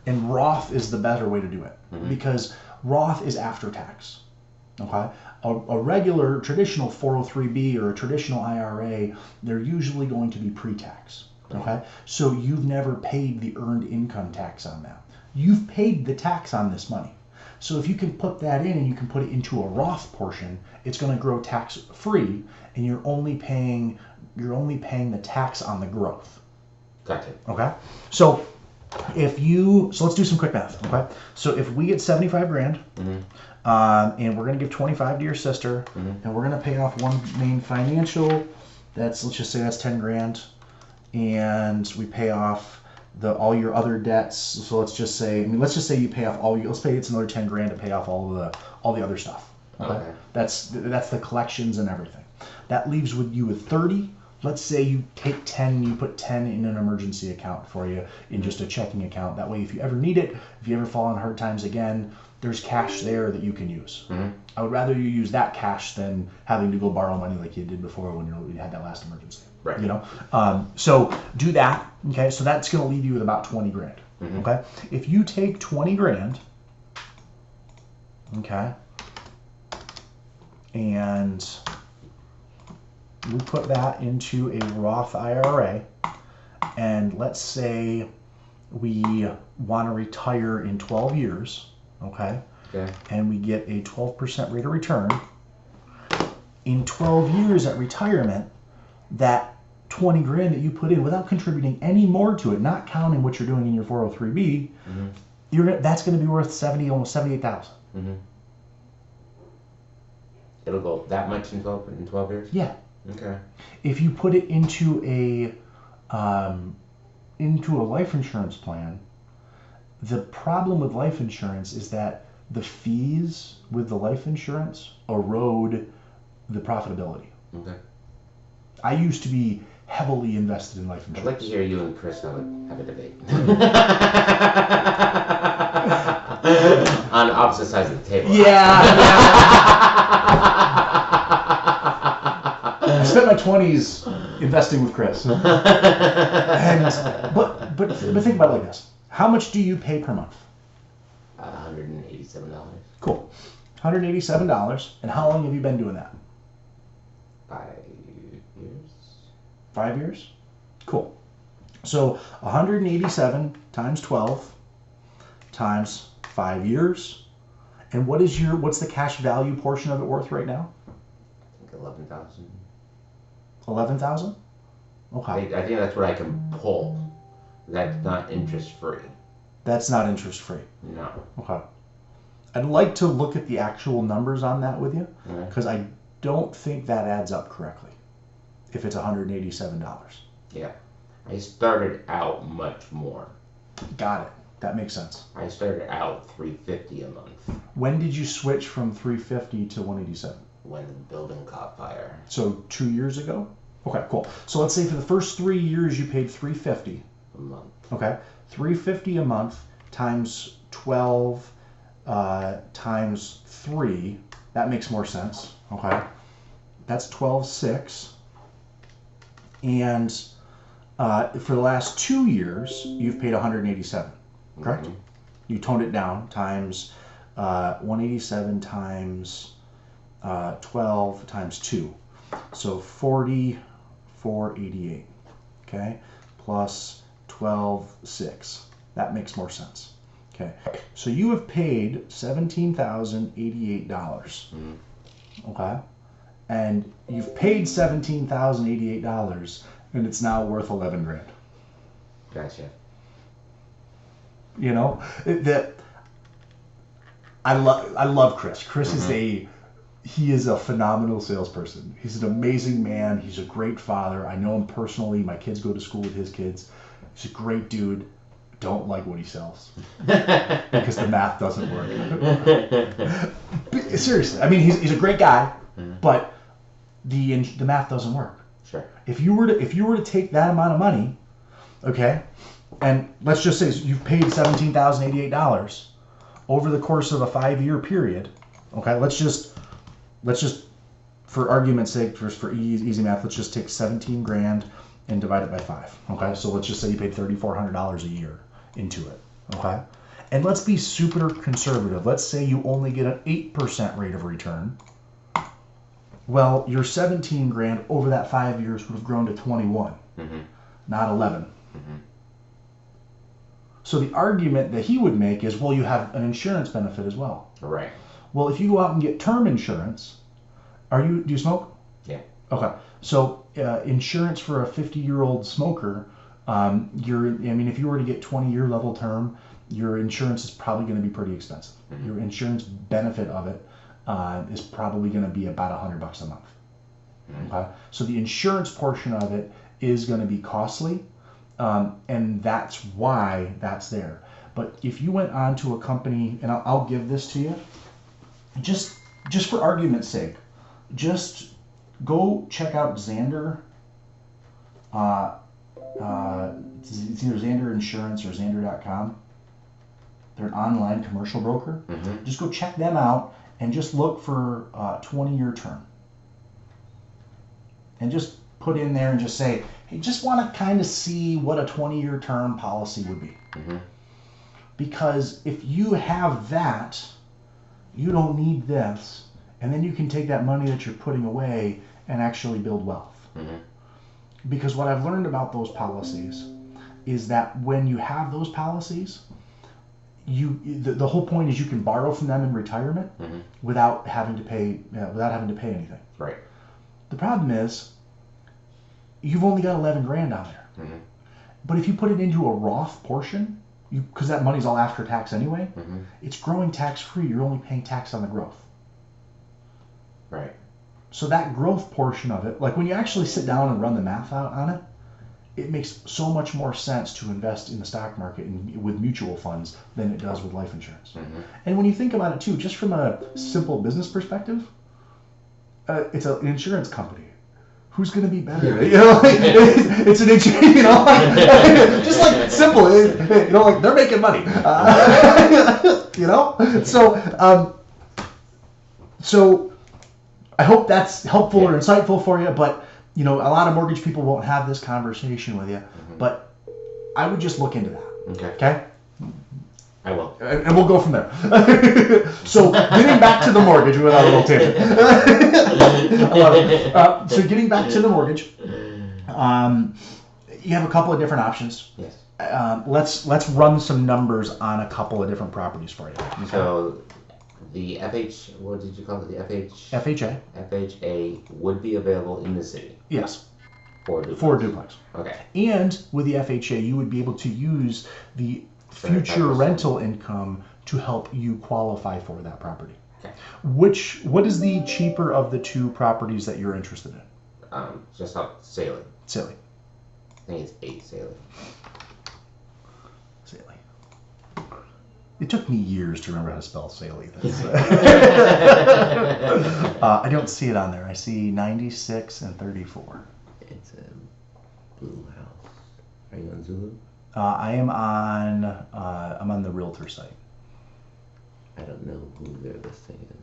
And Roth is the better way to do it because Roth is after tax. Okay, a regular traditional 403B or a traditional IRA, they're usually going to be pre-tax. Okay, so you've never paid the earned income tax on that. You've paid the tax on this money. So if you can put that in and you can put it into a Roth portion, it's going to grow tax free, and you're only paying the tax on the growth. Gotcha. Okay, so let's do some quick math. Okay, so if we get 75 grand, Mm-hmm. and we're gonna give 25 to your sister, Mm-hmm. and we're gonna pay off One Main Financial, let's just say that's 10 grand, and we pay off all your other debts. So let's just say you pay off let's say it's another 10 grand to pay off all the other stuff. Okay. That's the collections and everything. That leaves you with 30. Let's say you take 10 and you put 10 in an emergency account for you in just a checking account. That way, if you ever need it, if you ever fall on hard times again, there's cash there that you can use. Mm-hmm. I would rather you use that cash than having to go borrow money like you did before when you had that last emergency. Right. You know, so do that. Okay, so that's going to leave you with about 20 grand. Mm-hmm. Okay, if you take 20 grand, okay, and we put that into a Roth IRA, and let's say we want to retire in 12 years, okay, Okay. and we get a 12% rate of return. In 12 years at retirement, that 20 grand that you put in without contributing any more to it, not counting what you're doing in your 403B, that's going to be worth almost 78,000. Mm-hmm. It'll go that much in 12 years? Yeah. Okay. If you put it into a life insurance plan, the problem with life insurance is that the fees with the life insurance erode the profitability. Okay. I used to be heavily invested in life I'd insurance. like to hear you and Chris have a debate. On opposite sides of the table. I spent my 20s investing with Chris. But think about it like this. How much do you pay per month? $187. Cool. $187. And how long have you been doing that? 5 years. 5 years? Cool. So 187 times 12 times 5 years. And what's the cash value portion of it worth right now? I think 11,000. 11,000? Okay. I think that's what I can pull. That's not interest free. That's not interest free. No. Okay. I'd like to look at the actual numbers on that with you Okay. because I don't think that adds up correctly if it's $187. Yeah. I started out much more. Got it. That makes sense. I started out $350 a month When did you switch from $350 to $187? when the building caught fire. So 2 years ago? Okay, cool. So let's say for the first 3 years you paid $350. A month. Okay, $350 a month times 12 times 3. That makes more sense. Okay, that's 12.6. And for the last 2 years, you've paid 187. Correct? Mhm. You toned it down times 187 times 12 times 2. So 44.88. Okay, plus 12.6. That makes more sense. Okay, so you have paid $17,088. Mhm. Okay, and you've paid $17,088, and it's now worth 11 grand. Gotcha. You know that I love Chris. Chris is he is a phenomenal salesperson. He's an amazing man. He's a great father. I know him personally. My kids go to school with his kids. He's a great dude. Don't like what he sells because the math doesn't work. Seriously, I mean he's a great guy, but the math doesn't work. Sure. If you were to take that amount of money, okay, and let's just say you've paid $17,088 over the course of a 5-year period, okay, let's just for argument's sake, for easy math, let's just take 17 grand and divide it by 5. Okay, so let's just say you paid $3,400 a year into it. Okay, and let's be super conservative. Let's say you only get an 8% rate of return. Well, your 17 grand over that 5 years would have grown to 21, not 11. So the argument that he would make is, well, you have an insurance benefit as well. Right. Well, if you go out and get term insurance, do you smoke? Yeah. Okay. So insurance for a 50-year-old smoker, if you were to get 20-year level term, your insurance is probably going to be pretty expensive. Your insurance benefit of it is probably going to be about $100 a month. Okay. So the insurance portion of it is going to be costly, and that's why that's there. But if you went on to a company, and I'll give this to you, just for argument's sake, just go check out Xander. It's either Xander Insurance or Xander.com. They're an online commercial broker. Just go check them out and just look for 20-year term. And just put in there and just say, hey, just want to kind of see what a 20-year term policy would be. Because if you have that, you don't need this, and then you can take that money that you're putting away and actually build wealth. Because what I've learned about those policies is that when you have those policies, the whole point is you can borrow from them in retirement without having to pay anything. Right. The problem is you've only got 11 grand on there. But if you put it into a Roth portion, because that money's all after tax anyway, it's growing tax free. You're only paying tax on the growth. Right. So that growth portion of it, like when you actually sit down and run the math out on it, it makes so much more sense to invest in the stock market and with mutual funds than it does with life insurance. And when you think about it too, just from a simple business perspective, it's an insurance company. Who's going to be better? You know, it's an insurance. You know, just like simple. You know, like they're making money. You know, so I hope that's helpful or insightful for you. But you know, a lot of mortgage people won't have this conversation with you. But I would just look into that. Okay. I will. And we'll go from there. So getting back to the mortgage without a little tangent. I love it. So getting back to the mortgage, you have a couple of different options. Yes. Let's run some numbers on a couple of different properties for you. Okay? So the what did you call it? The FHA. FHA would be available in the city. Yes. For duplex. For duplex. Okay. And with the FHA, you would be able to use the future 75%. rental income to help you qualify for that property. Okay. What is the cheaper of the two properties that you're interested in? Just up Saley. Silly. I think it's 8 Saley. Saley. It took me years to remember how to spell Saley. I don't see it on there. I see 96 and 34. It's a blue house. Are you on Zulu? I'm on the realtor site. I don't know who their listing is.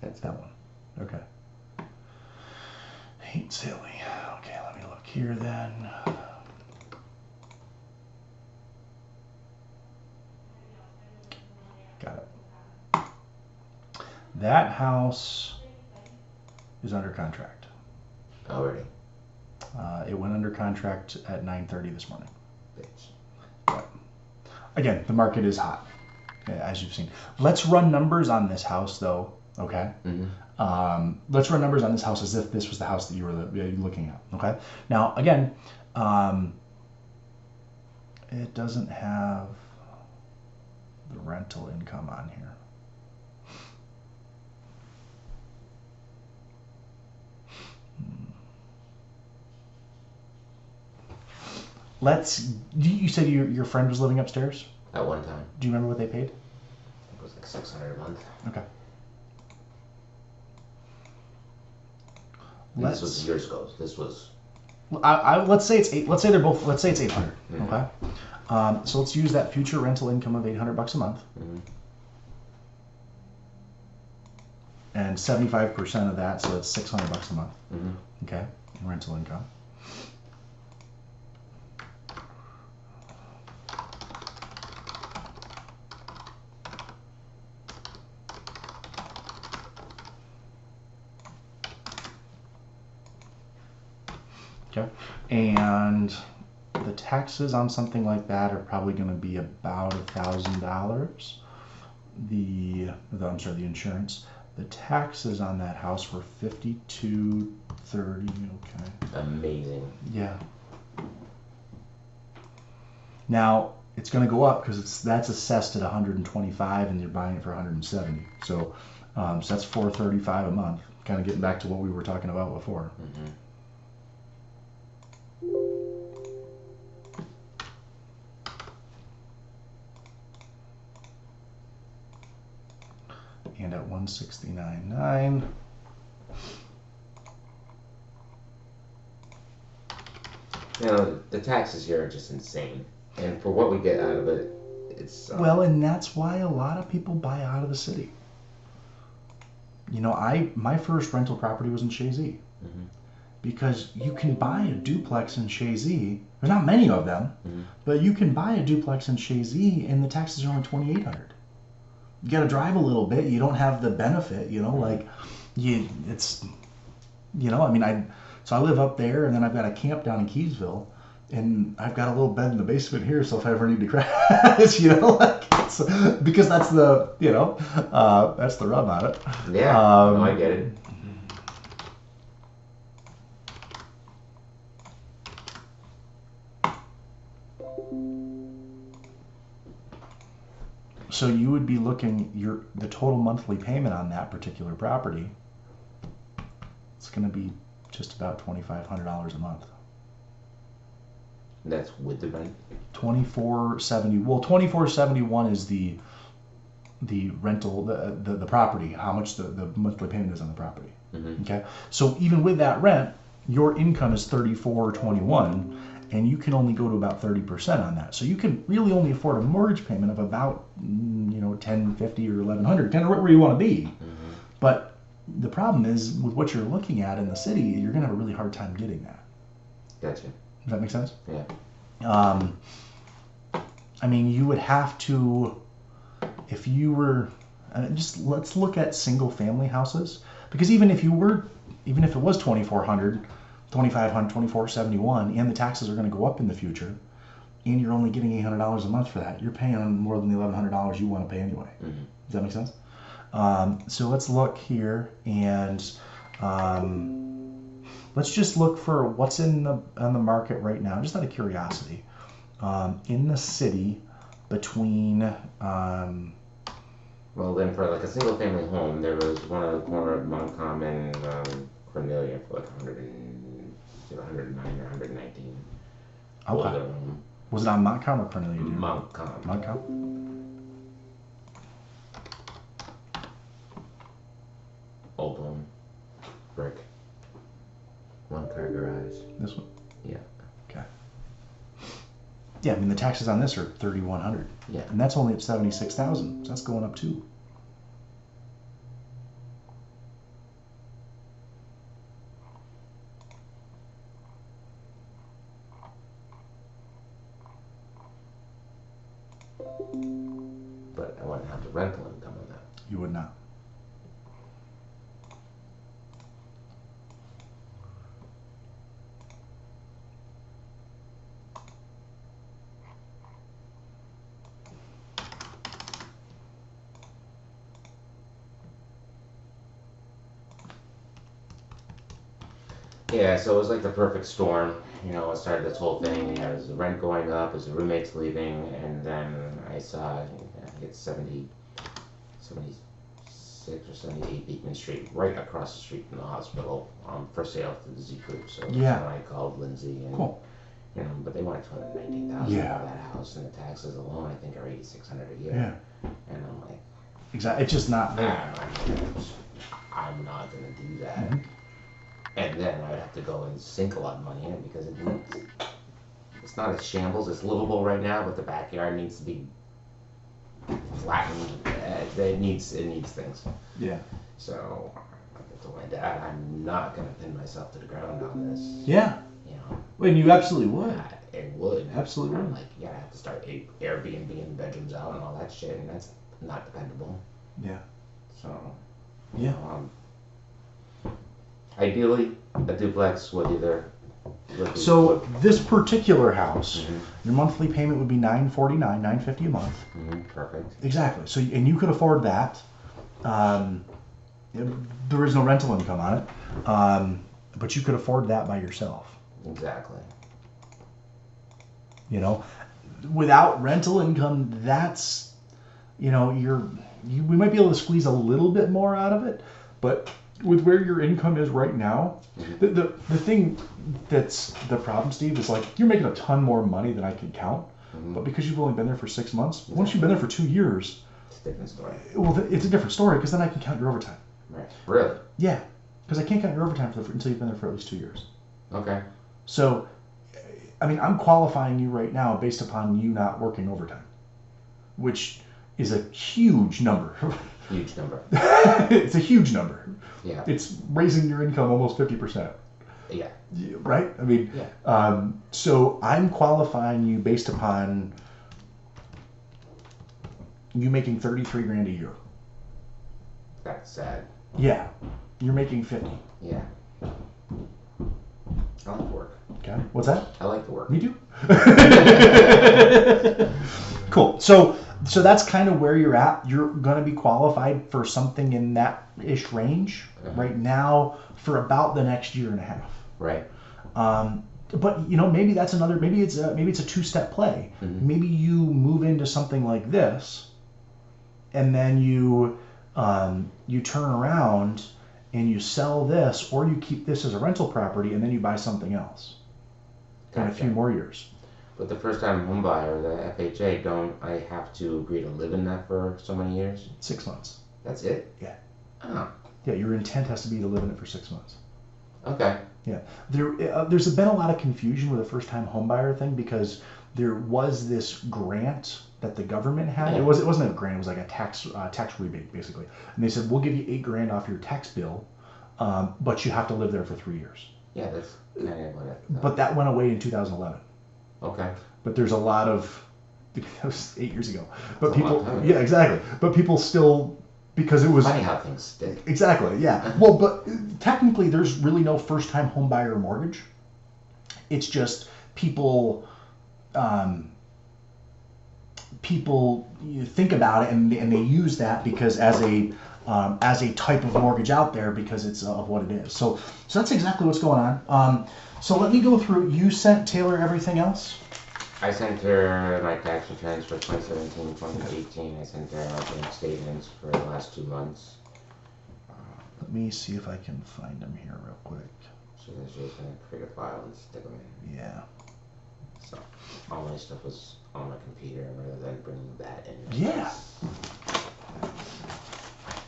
That's that one. Okay. Ain't silly. Okay, let me look here then. Got it. That house is under contract. Already. It went under contract at 9:30 this morning. Bitch. Again, the market is hot, as you've seen. Let's run numbers on this house, though. Okay. Mm-hmm. Let's run numbers on this house as if this was the house that you were looking at. Okay. Now, again, it doesn't have the rental income on here. You said your friend was living upstairs? At one time. Do you remember what they paid? It was like $600 a month. Okay. And this was years ago. This was. Let's say it's let's say they're both. Let's say it's 800. Mhm. Okay. So let's use that future rental income of $800 a month, Mm-hmm. and 75% of that, so it's $600 a month. Mm-hmm. Okay, rental income. Okay, and the taxes on something like that are probably going to be about $1,000. The insurance. The taxes on that house were $5,230. Okay. Amazing. Yeah. Now it's going to go up because that's assessed at 125, and you're buying it for 170. So that's $435 a month. Kind of getting back to what we were talking about before. Mm-hmm. And at 169.9. You know, the taxes here are just insane. And for what we get out of it, it's. Well, and that's why a lot of people buy out of the city. You know, my first rental property was in Chazy. Mm-hmm. Because you can buy a duplex in Chazy. There's not many of them, Mm-hmm. but you can buy a duplex in Chazy, and the taxes are only $2,800. You got to drive a little bit. You don't have the benefit, you know, like it's, you know, I mean, so I live up there, and then I've got a camp down in Keysville, and I've got a little bed in the basement here, so if I ever need to crash, you know, like it's, because that's the, you know, that's the rub on it. Yeah, no, I get it. So you would be looking the total monthly payment on that particular property. It's going to be just about $2,500 a month. That's with the rent. $2,470. Well, $2,471 is the rental, the property. How much the monthly payment is on the property. Mm-hmm. Okay. So even with that rent, your income is $3,421. And you can only go to about 30% on that. So you can really only afford a mortgage payment of about, you know, $1,050 or $1,100, kind of right where you want to be. Mm-hmm. But the problem is, with what you're looking at in the city, you're going to have a really hard time getting that. Gotcha. Does that make sense? Yeah. I mean, you would have to, if you were, let's look at single family houses. Because even if it was 2,400, 2,500, 2,471, and the taxes are going to go up in the future, and you're only getting $800 a month for that, you're paying more than the $1,100 you want to pay anyway. Mm-hmm. Does that make sense? So let's look here and let's just look for what's on the market right now, just out of curiosity. In the city between Well, then for like a single family home, there was one on the corner of Montcalm and Cornelia for like 109 or 119. okay. Older home. Was it on Montcalm or Cornelia? do you know? Montcalm. Montcalm. Old home. Brick. One car garage. This one. Yeah. Okay. Yeah, I mean the taxes on this are $3,100, Yeah. and that's only at $76,000. So that's going up too. But I wouldn't have the rental income on that. You would not. Yeah, so it was like the perfect storm. You know, it started this whole thing. It was the rent going up, it was the roommates leaving, and then I saw, I think it's 76 or 78 Beekman Street, right across the street from the hospital, for sale through the Z Group. So Yeah. I called Lindsay, and Cool. you know, but they wanted 219,000 Yeah. for that house, and the taxes alone, I think, are 8,600 a year. Yeah. And I'm like, Exactly. It's just not there. I'm not gonna do that. Mhm. And then I'd have to go and sink a lot of money in it because it's not a shambles. It's livable right now, but the backyard needs to be flattened. It needs things. Yeah. So I told my dad, I'm not gonna pin myself to the ground on this. Yeah. You know, And you absolutely would. it would. Absolutely I'm would. like, yeah, I have to start Airbnb and bedrooms out and all that shit, and that's not dependable. Yeah. So Yeah. Ideally, a duplex would either. So this particular house, Mhm. your monthly payment would be $949, $950 a month. Perfect. Exactly. So and you could afford that. There is no rental income on it, but you could afford that by yourself. Exactly. You know, without rental income, that's we might be able to squeeze a little bit more out of it, but with where your income is right now, the thing that's the problem, Steve, is like you're making a ton more money than I can count, but because you've only been there for 6 months, once you've been there for 2 years, It's a different story. well, it's a different story because then I can count your overtime. Right. Really? Yeah, because I can't count your overtime until you've been there for at least 2 years. Okay. So, I mean, I'm qualifying you right now based upon you not working overtime, which is a huge number. Huge number. It's a huge number. Yeah. It's raising your income almost 50%. Yeah. Right? I mean, Yeah. so I'm qualifying you based upon you making 33 grand a year. That's sad. Yeah, you're making 50. Yeah. I like work. Okay, what's that? I like the work. Me too. Cool. So that's kind of where you're at. You're gonna be qualified for something in that ish range right now for about the next year and a half. Right. But maybe that's maybe it's a 2-step play. Mhm. Maybe you move into something like this, and then you turn around and you sell this, or you keep this as a rental property, and then you buy something else in a few more years. But the first time home buyer, the FHA, don't I have to agree to live in that for so many years? 6 months. That's it? Yeah. Oh. Yeah, your intent has to be to live in it for 6 months. Okay. Yeah, there's been a lot of confusion with the first-time homebuyer thing because there was this grant that the government had. Yeah. It wasn't a grant; it was like a tax rebate basically. And they said we'll give you $8 grand off your tax bill, but you have to live there for 3 years. Yeah, that's kind of what I thought. But that went away in 2011. Okay. But there's a lot of that was 8 years ago. But That's a long people, time ago. yeah, exactly. But people still because it was Funny how things stick. Exactly, yeah. Well, but technically, there's really no first-time home buyer mortgage. It's just people people think about it and they use that because as a type of mortgage out there because it's of what it is. So that's exactly what's going on. So let me go through. You sent Taylor everything else? I sent her my tax returns for 2017, 2018. I sent her our bank statements for the last 2 months. Let me see if I can find them here real quick. So then she's gonna create a file and stick them in. Yeah. So all my stuff was on my computer rather than bringing that in. Yeah.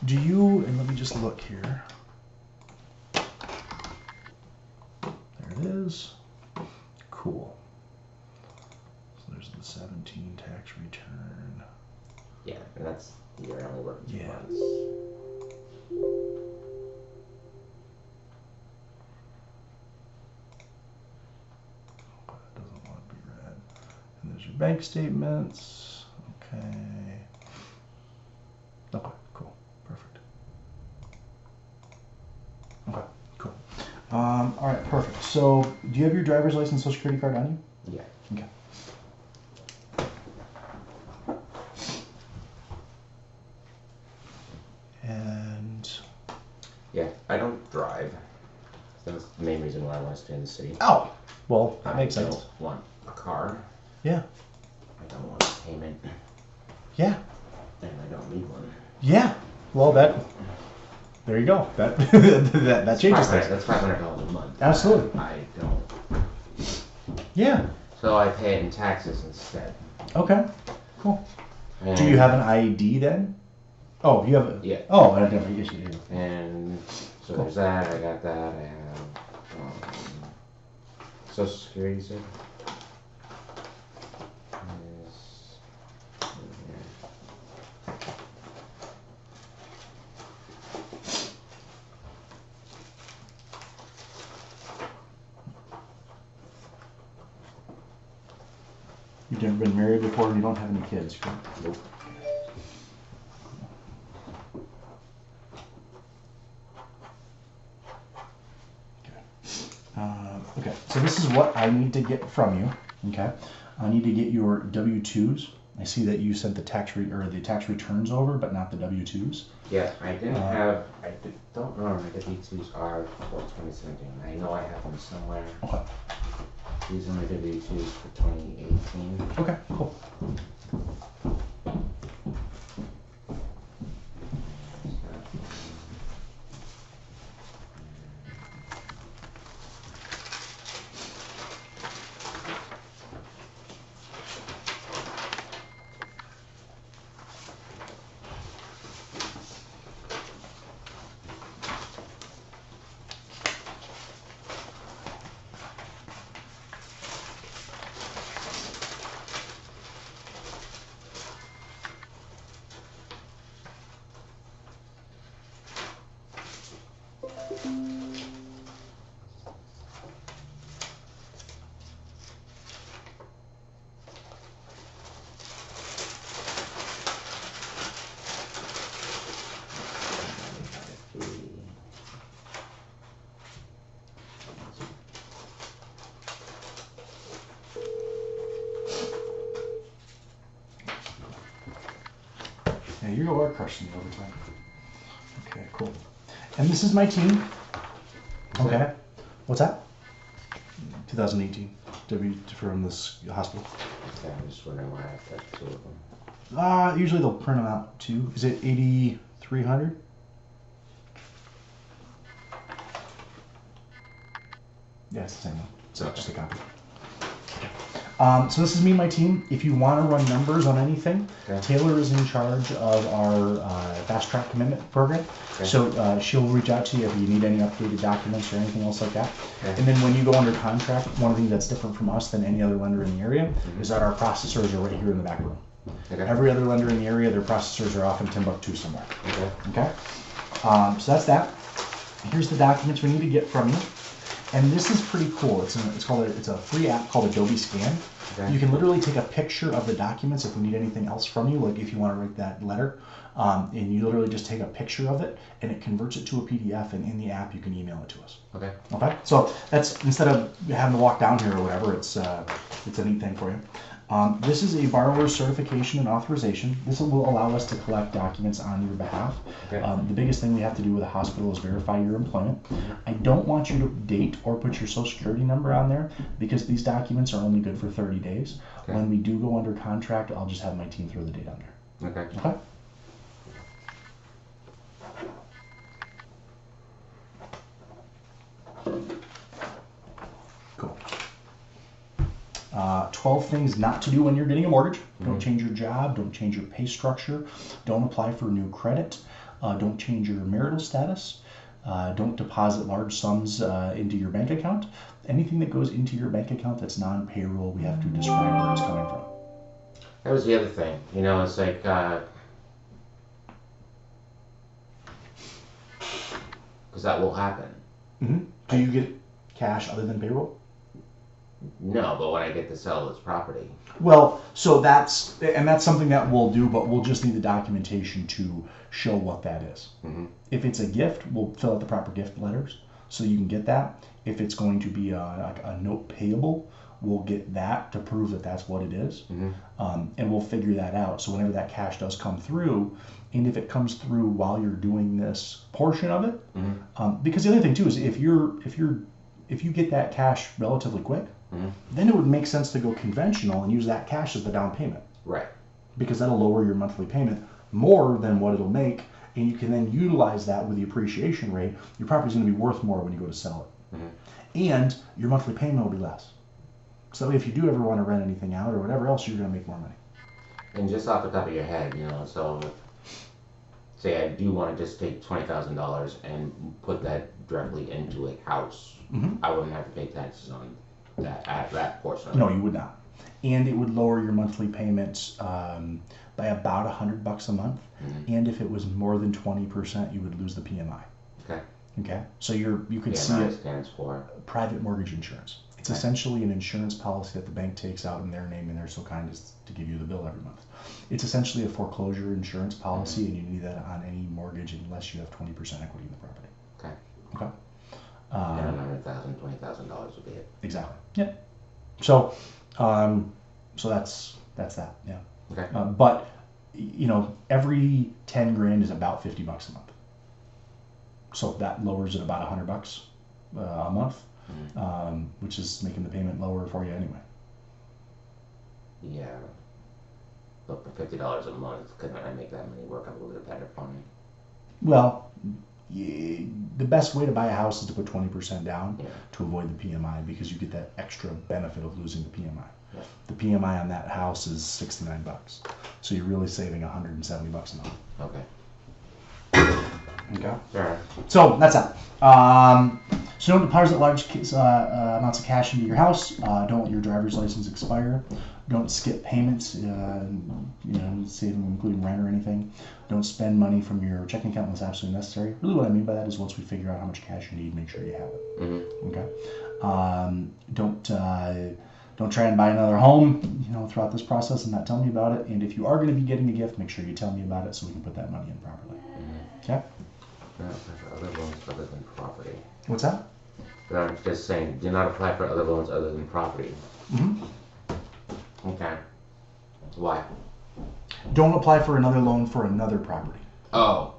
Do you, and let me just look here. There it is. Cool. So there's the 17 tax return. Yeah, and that's the year I only worked 2 Yeah. months. That doesn't want to be read. And there's your bank statements. Okay. Okay, cool. Perfect. Okay, cool. All right, perfect. So, do you have your driver's license, social security card on you? Yeah. Okay. And Yeah, I don't drive. That's the main reason why I want to stay in the city. oh, well, that makes I sense. don't want a car. Yeah. I don't want a payment. Yeah. And I don't need one. Yeah. Well, there you go. That that changes things. That's $500 a month. Absolutely. I don't. Yeah. So I pay it in taxes instead. Okay. Cool. And, Do you have an ID then? Oh, you have a. Yeah. Oh, I never guess you do. And so Cool. there's that. I got that. I have Social Security, sir. Yes. You've never been married before and you don't have any kids, correct? Nope. Okay, so this is what I need to get from you. Okay, I need to get your W-2s. I see that you sent the tax returns over, but not the W-2s. Yeah, I didn't have. Don't know where my W-2s are for 2017. I know I have them somewhere. Okay. These are my W-2s for 2018. Okay, cool. Yeah, you are crushing it over time. Okay, cool. And this is my team. Okay. What's that? 2018. W from this hospital. Okay, I'm just wondering why I have that 2 of them. Usually they'll print them out too. Is it 8,300? Yeah, it's the same one. So just a copy. So this is me and my team. If you want to run numbers on anything, Okay. Taylor is in charge of our fast track commitment program. Okay. So she'll reach out to you if you need any updated documents or anything else like that. Okay. And then when you go under contract, one of the things that's different from us than any other lender in the area is that our processors are right here in the back room. Okay. Every other lender in the area, their processors are off in Timbuktu somewhere. Okay. Okay? So that's that. Here's the documents we need to get from you. And this is pretty cool. It's a free app called Adobe Scan. Okay. You can literally take a picture of the documents if we need anything else from you, like if you want to write that letter, and you literally just take a picture of it, and it converts it to a PDF, and in the app you can email it to us. Okay. Okay, so that's instead of having to walk down here or whatever, it's a neat thing for you. This is a borrower certification and authorization. This will allow us to collect documents on your behalf. Okay. The biggest thing we have to do with a hospital is verify your employment. I don't want you to date or put your social security number on there because these documents are only good for 30 days. Okay. When we do go under contract, I'll just have my team throw the date on there. Okay. Okay? Cool. 12 things not to do when you're getting a mortgage. Don't change your job. Don't change your pay structure. Don't apply for new credit. Don't change your marital status. Don't deposit large sums into your bank account. Anything that goes into your bank account that's non-payroll, we have to describe where it's coming from. That was the other thing. You know, it's like, because that will happen. Mm-hmm. Do you get cash other than payroll? No, but when I get to sell this property. Well, so that's something that we'll do, but we'll just need the documentation to show what that is. Mm-hmm. If it's a gift, we'll fill out the proper gift letters so you can get that. If it's going to be a note payable, we'll get that to prove that that's what it is. Mm-hmm. And we'll figure that out. So whenever that cash does come through, and if it comes through while you're doing this portion of it, Mm-hmm. Because the other thing too is if you get that cash relatively quick, Mm-hmm. then it would make sense to go conventional and use that cash as the down payment, Right. because that'll lower your monthly payment more than what it'll make, and you can then utilize that with the appreciation rate. Your property's going to be worth more when you go to sell it, and your monthly payment will be less. So if you do ever want to rent anything out or whatever else, you're going to make more money. And just off the top of your head, you know, so if, say I do want to just take $20,000 and put that directly into a house, Mhm. I wouldn't have to pay taxes on that portion of No, it. you would not. And it would lower your monthly payments by about $100 a month. Mhm. And if it was more than 20%, you would lose the PMI. Okay. Okay, so you could see PMI it. stands for. Private mortgage insurance. It's Okay. essentially an insurance policy that the bank takes out in their name, and they're so kind as to give you the bill every month. It's essentially a foreclosure insurance policy, and you need that on any mortgage unless you have 20% equity in the property. Okay. Okay. And $100,000, $20,000 would be it. Exactly. Yeah. So, so that's that. Yeah. Okay. But you know, every 10 grand is about $50 a month. So that lowers it about $100 a month, which is making the payment lower for you anyway. Yeah. But for $50 a month, couldn't I make that money work a little bit better for me? Well, the best way to buy a house is to put 20% down Yeah. to avoid the PMI, because you get that extra benefit of losing the PMI. Yeah. The PMI on that house is $69, so you're really saving $170 a month. Okay. Okay. Sure. So that's that. So don't deposit large amounts of cash into your house. Don't let your driver's license expire. Don't skip payments, say including rent or anything. Don't spend money from your checking account unless absolutely necessary. Really what I mean by that is once we figure out how much cash you need, make sure you have it. Mm-hmm. Okay. Don't try and buy another home, throughout this process and not tell me about it. And if you are going to be getting a gift, make sure you tell me about it so we can put that money in properly. Okay? Do not apply for other loans other than property. What's that? But I'm just saying, do not apply for other loans other than property. Mm-hmm. Okay. Why? Don't apply for another loan for another property. Oh.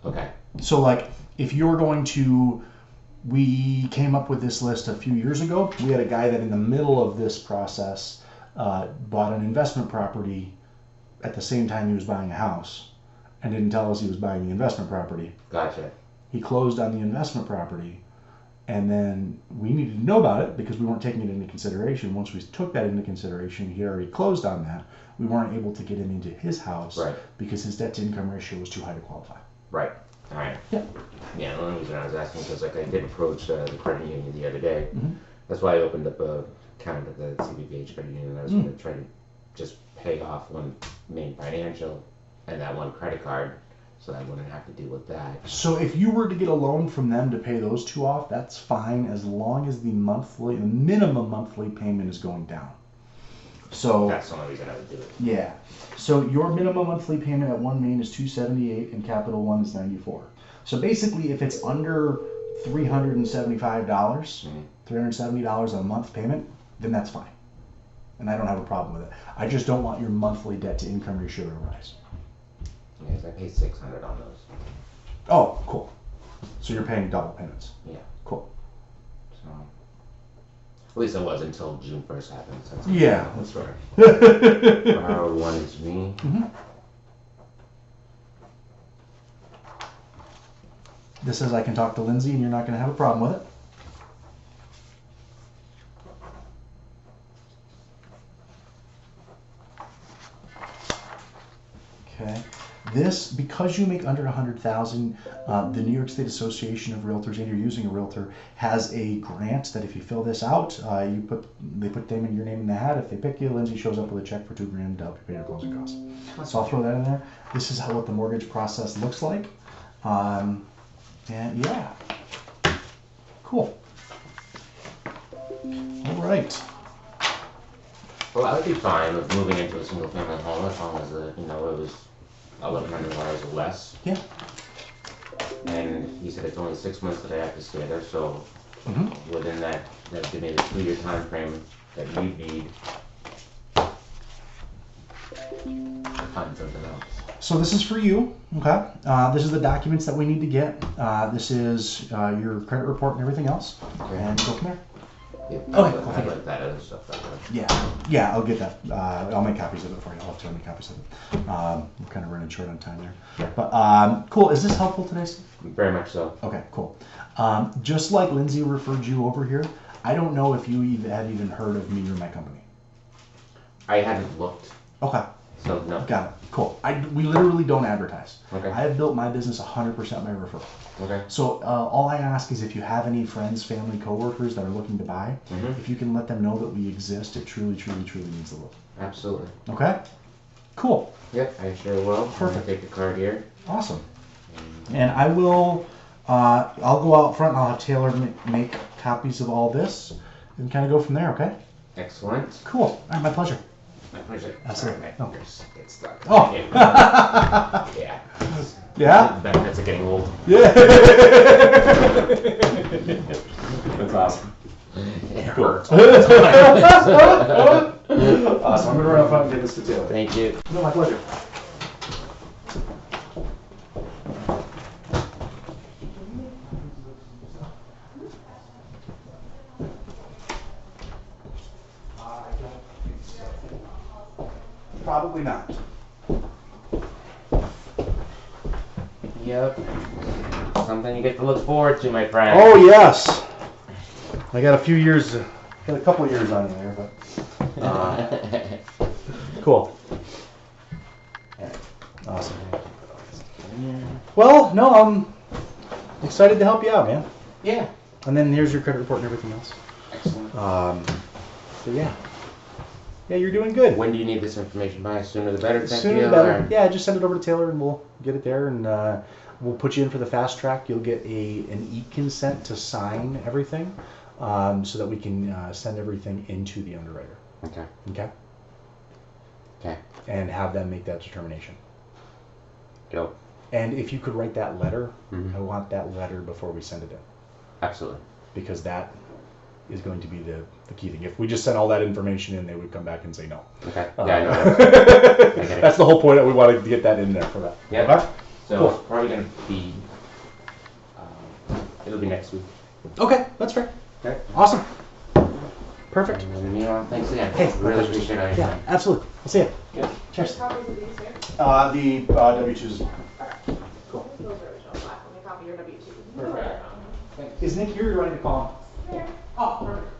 Okay. So, like, if you're going to, we came up with this list a few years ago. We had a guy that in the middle of this process bought an investment property at the same time he was buying a house and didn't tell us he was buying the investment property. Gotcha. He closed on the investment property, and then we needed to know about it because we weren't taking it into consideration. Once we took that into consideration, he already closed on that. We weren't able to get him into his house Right. because his debt to income ratio was too high to qualify. Right. All right. Yeah. Yeah, the only reason I was asking because I did approach the credit union the other day. Mhm. That's why I opened up a account at the CBVH credit union. I was going to try to just pay off one main financial and that one credit card so I wouldn't have to deal with that. So if you were to get a loan from them to pay those two off, that's fine as long as the minimum monthly payment is going down. So That's the only reason I would do it. yeah. So your minimum monthly payment at One Main is $278 and Capital One is $94. So basically, if it's under $375, $370 a month payment, then that's fine. and I don't have a problem with it. I just don't want your monthly debt to income ratio to rise. Yes, I paid $600 on those. Oh, cool. So you're paying double payments. Yeah. Cool. So, at least I was until June 1st happened. Since Yeah, that's right. Borrowed one is me. This says I can talk to Lindsay and you're not going to have a problem with it. Okay. This, because you make under 100,000, the New York State Association of Realtors, and you're using a realtor, has a grant that if you fill this out, they put your name in the hat. If they pick you, Lindsay shows up with a check for $2,000 to help you pay your closing costs. So I'll throw that in there. This is what the mortgage process looks like. And yeah, cool. All right. Well, I would be fine with moving into a single family home as long as it was $1,100 or less. Yeah. And he said it's only 6 months that I have to stay there, so within that give me the 2-year time frame that we need to find something else. So this is for you, okay? This is the documents that we need to get. This is your credit report and everything else, and go from there. Yeah, Okay, I'd like that other stuff that way. Yeah, I'll get that. I'll make copies of it for you. I'll have to make copies of it. We're kind of running short on time there. But cool. Is this helpful today, Steve? Very much so. Okay, cool. Just like Lindsay referred you over here, I don't know if you have even heard of me or my company. I haven't looked, Okay. so no. Got it. Cool. We literally don't advertise. Okay. I have built my business 100% by referral. Okay. So all I ask is if you have any friends, family, coworkers that are looking to buy, if you can let them know that we exist, it truly, truly, truly means the world. Absolutely. Okay? Cool. Yep, I sure will. Perfect. I'll take the card here. Awesome. And I will, I'll go out front and I'll have Taylor make copies of all this and kind of go from there, okay? Excellent. Cool. All right, my pleasure. My pleasure. Absolutely. Sorry, my fingers get stuck. Oh. Yeah. Yeah? The benefits of getting old. Yeah. That's awesome. It hurts. Awesome. I'm gonna run up front and get this to Taylor. Thank you. No, my pleasure. Probably not. Yep. Something you get to look forward to, my friend. Oh yes. I got a few years, got a couple of years on you there, but cool. Awesome. Well, no, I'm excited to help you out, man. Yeah. And then here's your credit report and everything else. Excellent. So yeah. Yeah, you're doing good. When do you need this information by? Sooner the better, type Sooner the deal, better. or- Yeah, just send it over to Taylor and we'll get it there, and we'll put you in for the fast track. You'll get an e-consent to sign everything, so that we can send everything into the underwriter. Okay. Okay? Okay. And have them make that determination. Go. And if you could write that letter, Mhm. I want that letter before we send it in, Absolutely. because that is going to be the key thing. If we just sent all that information in, they would come back and say no. Okay. Yeah, I know. it. That's the whole point, that we wanted to get that in there for that. Yep. Okay? So Cool. it's probably gonna be. It'll be next week. Okay, that's fair. Okay. Awesome. Perfect. And, thanks again. Hey, my really pleasure. appreciate all your Yeah, time. absolutely. We'll see you. Yeah. Cheers. Copies of these here? The W2s. Cool. Those are original black. Let me copy your W-2. Perfect. Is Nick here, or do I need to call him? Here. Oh, perfect.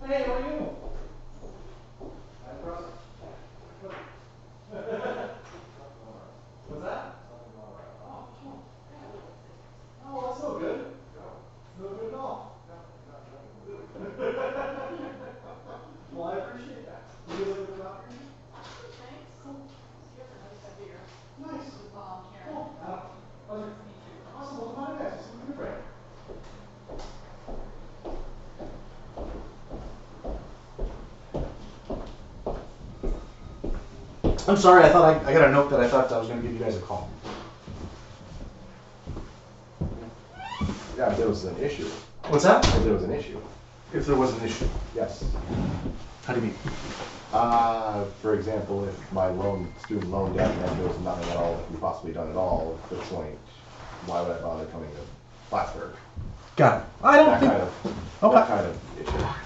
Hey, how are you? What's that? Oh, cool. Oh, that's no good. No good at all. Well, I appreciate that. You guys like the doctor? Thanks. Cool. Nice. Nice. Karen. Cool. Pleasure. Awesome. Well, come on, guys. See what we can do for you. I'm sorry, I thought I got a note that I thought I was going to give you guys a call. Yeah, if there was an issue. What's that? If there was an issue. If there was an issue. Yes. How do you mean? For example, if my student loan debt, and there was nothing at all that could be possibly done at all at the point, why would I bother coming to Plattsburgh? Got it. I don't That think. kind of, Okay. that kind of issue.